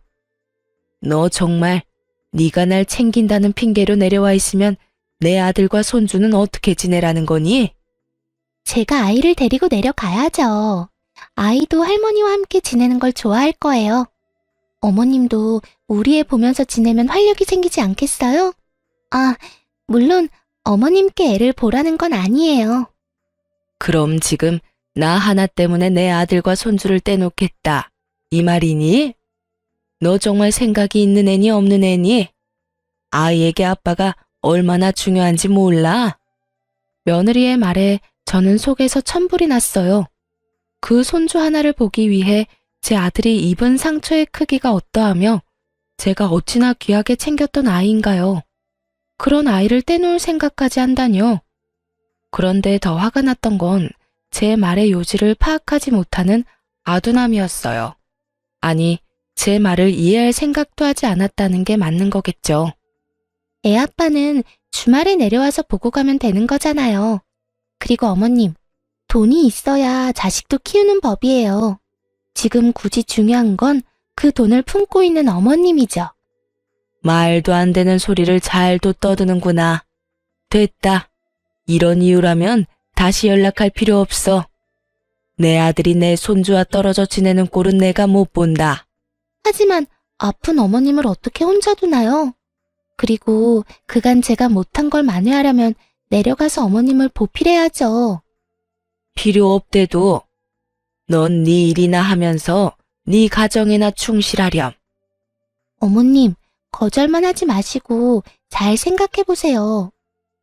너 정말 네가 날 챙긴다는 핑계로 내려와 있으면 내 아들과 손주는 어떻게 지내라는 거니? 제가 아이를 데리고 내려가야죠. 아이도 할머니와 함께 지내는 걸 좋아할 거예요. 어머님도 우리 애 보면서 지내면 활력이 생기지 않겠어요? 아, 물론 어머님께 애를 보라는 건 아니에요. 그럼 지금 나 하나 때문에 내 아들과 손주를 떼놓겠다. 이 말이니? 너 정말 생각이 있는 애니 없는 애니? 아이에게 아빠가 얼마나 중요한지 몰라? 며느리의 말에 저는 속에서 천불이 났어요. 그 손주 하나를 보기 위해 제 아들이 입은 상처의 크기가 어떠하며 제가 어찌나 귀하게 챙겼던 아이인가요. 그런 아이를 떼놓을 생각까지 한다뇨. 그런데 더 화가 났던 건 제 말의 요지를 파악하지 못하는 아두남이었어요. 아니, 제 말을 이해할 생각도 하지 않았다는 게 맞는 거겠죠. 애 아빠는 주말에 내려와서 보고 가면 되는 거잖아요. 그리고 어머님, 돈이 있어야 자식도 키우는 법이에요. 지금 굳이 중요한 건 그 돈을 품고 있는 어머님이죠. 말도 안 되는 소리를 잘도 떠드는구나. 됐다. 이런 이유라면 다시 연락할 필요 없어. 내 아들이 내 손주와 떨어져 지내는 꼴은 내가 못 본다. 하지만 아픈 어머님을 어떻게 혼자 두나요? 그리고 그간 제가 못한 걸 만회하려면 내려가서 어머님을 보필해야죠. 필요 없대도 넌 네 일이나 하면서 네 가정에나 충실하렴. 어머님, 거절만 하지 마시고 잘 생각해 보세요.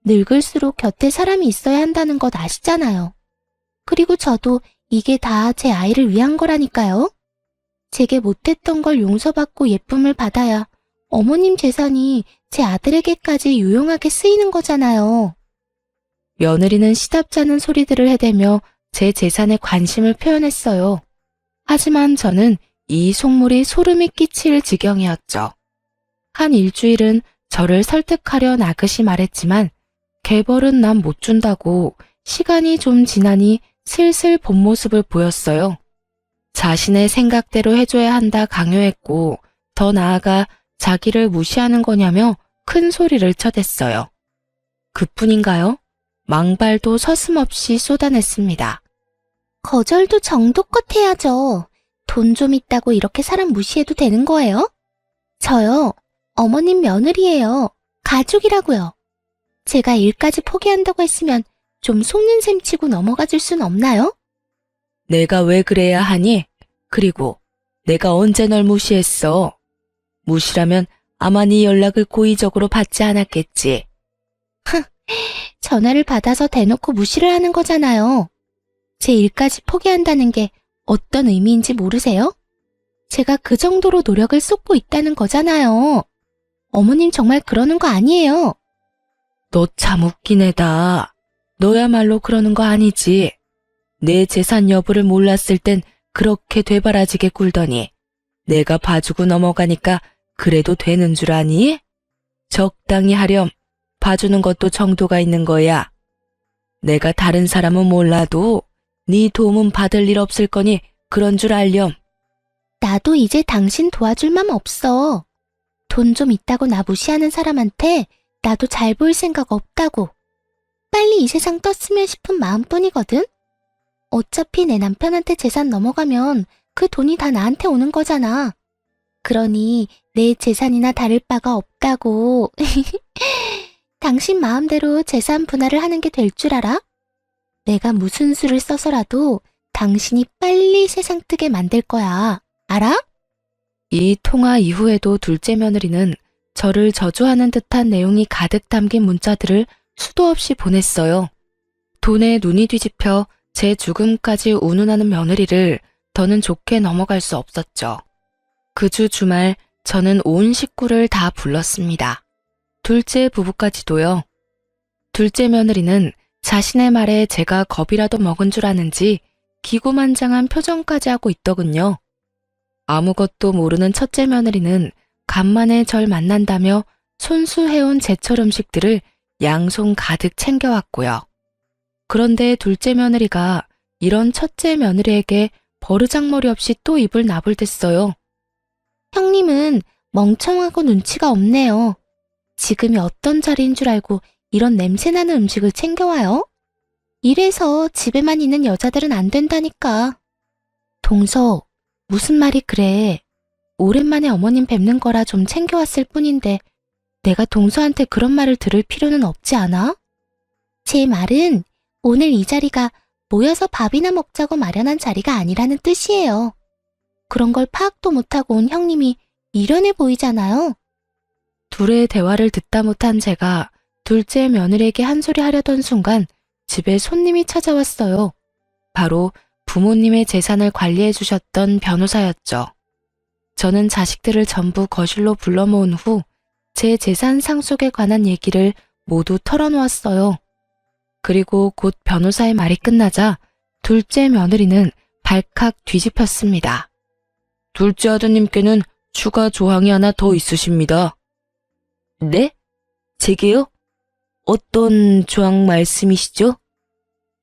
늙을수록 곁에 사람이 있어야 한다는 것 아시잖아요. 그리고 저도 이게 다 제 아이를 위한 거라니까요. 제게 못했던 걸 용서받고 예쁨을 받아야 어머님 재산이 제 아들에게까지 유용하게 쓰이는 거잖아요. 며느리는 시답잖은 소리들을 해대며 제 재산에 관심을 표현했어요. 하지만 저는 이 속물이 소름이 끼칠 지경이었죠. 한 일주일은 저를 설득하려 나긋이 말했지만 개벌은 난 못 준다고 시간이 좀 지나니 슬슬 본 모습을 보였어요. 자신의 생각대로 해줘야 한다 강요했고 더 나아가 자기를 무시하는 거냐며 큰 소리를 쳐댔어요. 그뿐인가요? 망발도 서슴없이 쏟아냈습니다. 거절도 정도껏 해야죠. 돈 좀 있다고 이렇게 사람 무시해도 되는 거예요? 저요, 어머님 며느리예요. 가족이라고요. 제가 일까지 포기한다고 했으면 좀 속는 셈 치고 넘어가 줄 순 없나요? 내가 왜 그래야 하니? 그리고 내가 언제 널 무시했어? 무시라면 아마 네 연락을 고의적으로 받지 않았겠지. 전화를 받아서 대놓고 무시를 하는 거잖아요. 제 일까지 포기한다는 게 어떤 의미인지 모르세요? 제가 그 정도로 노력을 쏟고 있다는 거잖아요. 어머님 정말 그러는 거 아니에요. 너 참 웃긴 애다. 너야말로 그러는 거 아니지. 내 재산 여부를 몰랐을 땐 그렇게 되바라지게 굴더니 내가 봐주고 넘어가니까 그래도 되는 줄 아니? 적당히 하렴. 봐주는 것도 정도가 있는 거야. 내가 다른 사람은 몰라도 네 도움은 받을 일 없을 거니 그런 줄 알렴. 나도 이제 당신 도와줄 맘 없어. 돈 좀 있다고 나 무시하는 사람한테 나도 잘 보일 생각 없다고. 빨리 이 세상 떴으면 싶은 마음뿐이거든? 어차피 내 남편한테 재산 넘어가면 그 돈이 다 나한테 오는 거잖아. 그러니 내 재산이나 다를 바가 없다고. 당신 마음대로 재산 분할을 하는 게 될 줄 알아? 내가 무슨 수를 써서라도 당신이 빨리 세상 뜨게 만들 거야. 알아? 이 통화 이후에도 둘째 며느리는 저를 저주하는 듯한 내용이 가득 담긴 문자들을 수도 없이 보냈어요. 돈에 눈이 뒤집혀 제 죽음까지 운운하는 며느리를 더는 좋게 넘어갈 수 없었죠. 그 주 주말 저는 온 식구를 다 불렀습니다. 둘째 부부까지도요. 둘째 며느리는 자신의 말에 제가 겁이라도 먹은 줄 아는지 기고만장한 표정까지 하고 있더군요. 아무것도 모르는 첫째 며느리는 간만에 절 만난다며 손수해온 제철 음식들을 양손 가득 챙겨왔고요. 그런데 둘째 며느리가 이런 첫째 며느리에게 버르장머리 없이 또 입을 나불댔어요. 형님은 멍청하고 눈치가 없네요. 지금이 어떤 자리인 줄 알고 이런 냄새나는 음식을 챙겨와요? 이래서 집에만 있는 여자들은 안 된다니까. 동서, 무슨 말이 그래. 오랜만에 어머님 뵙는 거라 좀 챙겨왔을 뿐인데 내가 동서한테 그런 말을 들을 필요는 없지 않아? 제 말은 오늘 이 자리가 모여서 밥이나 먹자고 마련한 자리가 아니라는 뜻이에요. 그런 걸 파악도 못하고 온 형님이 미련해 보이잖아요. 둘의 대화를 듣다 못한 제가 둘째 며느리에게 한 소리 하려던 순간 집에 손님이 찾아왔어요. 바로 부모님의 재산을 관리해 주셨던 변호사였죠. 저는 자식들을 전부 거실로 불러 모은 후 제 재산 상속에 관한 얘기를 모두 털어놓았어요. 그리고 곧 변호사의 말이 끝나자 둘째 며느리는 발칵 뒤집혔습니다. 둘째 아드님께는 추가 조항이 하나 더 있으십니다. 네? 제게요? 어떤 조항 말씀이시죠?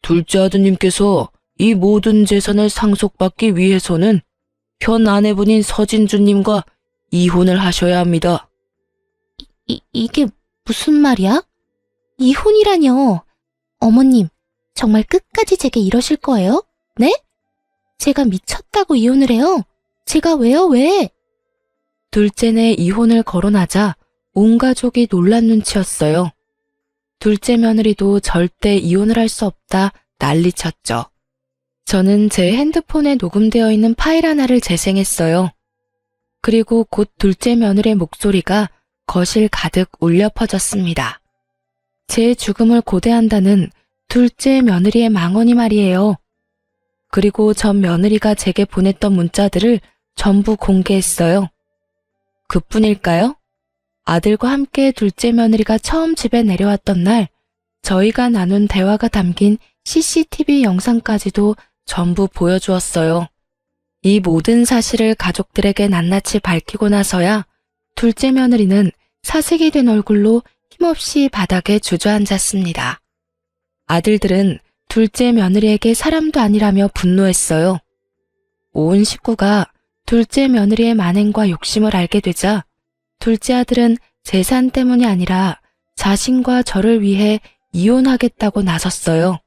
둘째 아드님께서 이 모든 재산을 상속받기 위해서는 현 아내분인 서진주님과 이혼을 하셔야 합니다. 이게 무슨 말이야? 이혼이라뇨. 어머님, 정말 끝까지 제게 이러실 거예요? 네? 제가 미쳤다고 이혼을 해요? 제가 왜요, 왜? 둘째네 이혼을 거론하자 온 가족이 놀란 눈치였어요. 둘째 며느리도 절대 이혼을 할 수 없다 난리쳤죠. 저는 제 핸드폰에 녹음되어 있는 파일 하나를 재생했어요. 그리고 곧 둘째 며느리의 목소리가 거실 가득 울려 퍼졌습니다. 제 죽음을 고대한다는 둘째 며느리의 망언이 말이에요. 그리고 전 며느리가 제게 보냈던 문자들을 전부 공개했어요. 그뿐일까요? 아들과 함께 둘째 며느리가 처음 집에 내려왔던 날 저희가 나눈 대화가 담긴 CCTV 영상까지도 전부 보여주었어요. 이 모든 사실을 가족들에게 낱낱이 밝히고 나서야 둘째 며느리는 사색이 된 얼굴로 힘없이 바닥에 주저앉았습니다. 아들들은 둘째 며느리에게 사람도 아니라며 분노했어요. 온 식구가 둘째 며느리의 만행과 욕심을 알게 되자 둘째 아들은 재산 때문이 아니라 자신과 저를 위해 이혼하겠다고 나섰어요.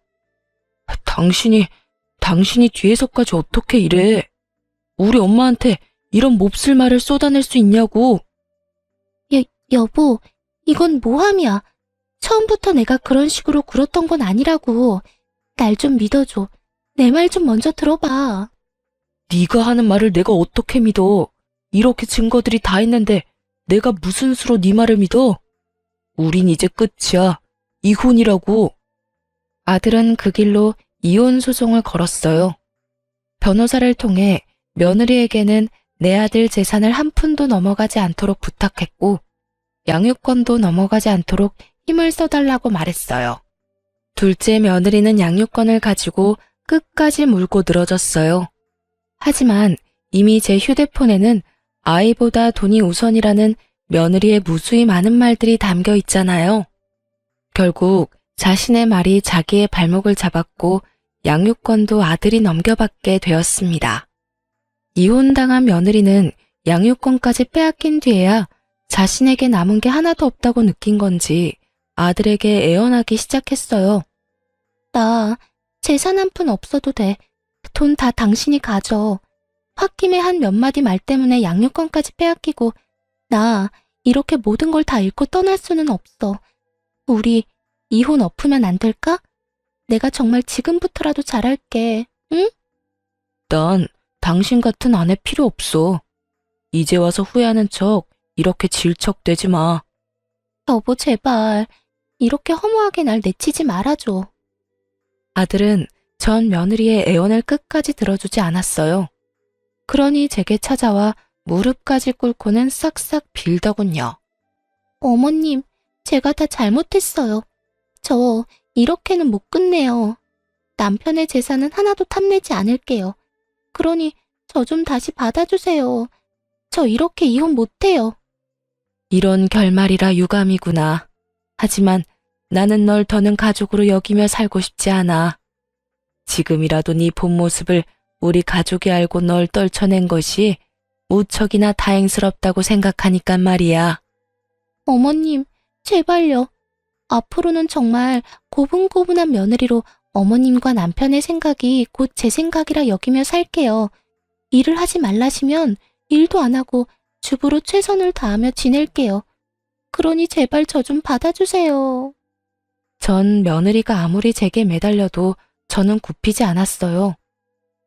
당신이 뒤에서까지 어떻게 이래? 우리 엄마한테 이런 몹쓸 말을 쏟아낼 수 있냐고. 여보, 이건 모함이야. 처음부터 내가 그런 식으로 굴었던 건 아니라고. 날 좀 믿어줘. 내 말 좀 먼저 들어봐. 네가 하는 말을 내가 어떻게 믿어? 이렇게 증거들이 다 있는데 내가 무슨 수로 네 말을 믿어? 우린 이제 끝이야. 이혼이라고. 아들은 그 길로 이혼 소송을 걸었어요. 변호사를 통해 며느리에게는 내 아들 재산을 한 푼도 넘어가지 않도록 부탁했고 양육권도 넘어가지 않도록 힘을 써달라고 말했어요. 둘째 며느리는 양육권을 가지고 끝까지 물고 늘어졌어요. 하지만 이미 제 휴대폰에는 아이보다 돈이 우선이라는 며느리의 무수히 많은 말들이 담겨 있잖아요. 결국 자신의 말이 자기의 발목을 잡았고 양육권도 아들이 넘겨받게 되었습니다. 이혼당한 며느리는 양육권까지 빼앗긴 뒤에야 자신에게 남은 게 하나도 없다고 느낀 건지 아들에게 애원하기 시작했어요. 나 재산 한 푼 없어도 돼. 돈 다 당신이 가져. 홧김에 한 몇 마디 말 때문에 양육권까지 빼앗기고 나 이렇게 모든 걸 다 잃고 떠날 수는 없어. 우리 이혼 엎으면 안 될까? 내가 정말 지금부터라도 잘할게. 응? 난 당신 같은 아내 필요 없어. 이제 와서 후회하는 척 이렇게 질척대지 마. 여보 제발 이렇게 허무하게 날 내치지 말아줘. 아들은 전 며느리의 애원을 끝까지 들어주지 않았어요. 그러니 제게 찾아와 무릎까지 꿇고는 싹싹 빌더군요. 어머님, 제가 다 잘못했어요. 저 이렇게는 못 끝내요. 남편의 재산은 하나도 탐내지 않을게요. 그러니 저 좀 다시 받아주세요. 저 이렇게 이혼 못해요. 이런 결말이라 유감이구나. 하지만 나는 널 더는 가족으로 여기며 살고 싶지 않아. 지금이라도 네 본 모습을 우리 가족이 알고 널 떨쳐낸 것이 무척이나 다행스럽다고 생각하니까 말이야. 어머님, 제발요. 앞으로는 정말 고분고분한 며느리로 어머님과 남편의 생각이 곧 제 생각이라 여기며 살게요. 일을 하지 말라시면 일도 안 하고 주부로 최선을 다하며 지낼게요. 그러니 제발 저 좀 받아주세요. 전 며느리가 아무리 제게 매달려도 저는 굽히지 않았어요.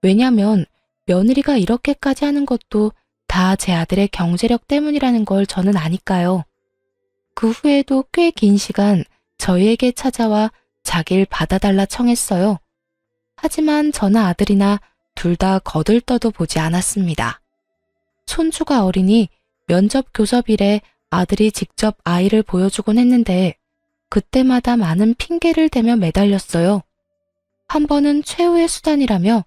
왜냐면 며느리가 이렇게까지 하는 것도 다 제 아들의 경제력 때문이라는 걸 저는 아니까요. 그 후에도 꽤 긴 시간 저희에게 찾아와 자길 받아달라 청했어요. 하지만 저나 아들이나 둘 다 거들떠도 보지 않았습니다. 손주가 어리니 면접 교섭일에 아들이 직접 아이를 보여주곤 했는데 그때마다 많은 핑계를 대며 매달렸어요. 한 번은 최후의 수단이라며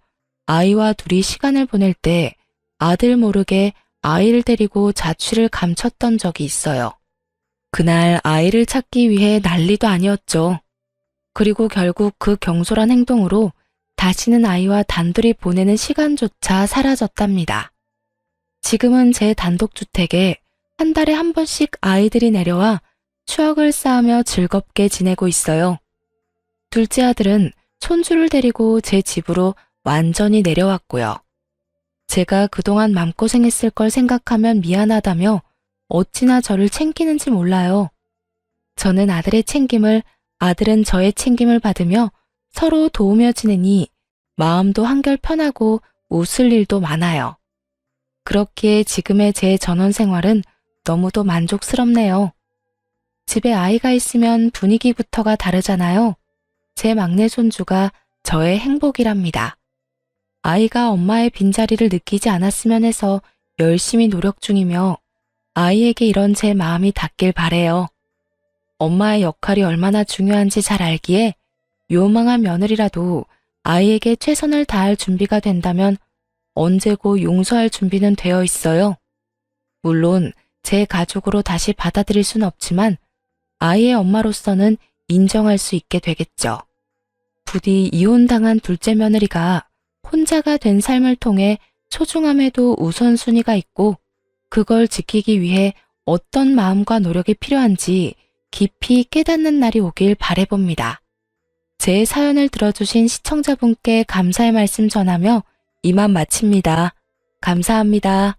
아이와 둘이 시간을 보낼 때 아들 모르게 아이를 데리고 자취를 감췄던 적이 있어요. 그날 아이를 찾기 위해 난리도 아니었죠. 그리고 결국 그 경솔한 행동으로 다시는 아이와 단둘이 보내는 시간조차 사라졌답니다. 지금은 제 단독주택에 한 달에 한 번씩 아이들이 내려와 추억을 쌓으며 즐겁게 지내고 있어요. 둘째 아들은 손주를 데리고 제 집으로 완전히 내려왔고요. 제가 그동안 맘고생했을 걸 생각하면 미안하다며 어찌나 저를 챙기는지 몰라요. 저는 아들의 챙김을, 아들은 저의 챙김을 받으며 서로 도우며 지내니 마음도 한결 편하고 웃을 일도 많아요. 그렇기에 지금의 제 전원 생활은 너무도 만족스럽네요. 집에 아이가 있으면 분위기부터가 다르잖아요. 제 막내 손주가 저의 행복이랍니다. 아이가 엄마의 빈자리를 느끼지 않았으면 해서 열심히 노력 중이며 아이에게 이런 제 마음이 닿길 바래요. 엄마의 역할이 얼마나 중요한지 잘 알기에 요망한 며느리라도 아이에게 최선을 다할 준비가 된다면 언제고 용서할 준비는 되어 있어요. 물론 제 가족으로 다시 받아들일 순 없지만 아이의 엄마로서는 인정할 수 있게 되겠죠. 부디 이혼당한 둘째 며느리가 혼자가 된 삶을 통해 소중함에도 우선순위가 있고 그걸 지키기 위해 어떤 마음과 노력이 필요한지 깊이 깨닫는 날이 오길 바라봅니다. 제 사연을 들어주신 시청자분께 감사의 말씀 전하며 이만 마칩니다. 감사합니다.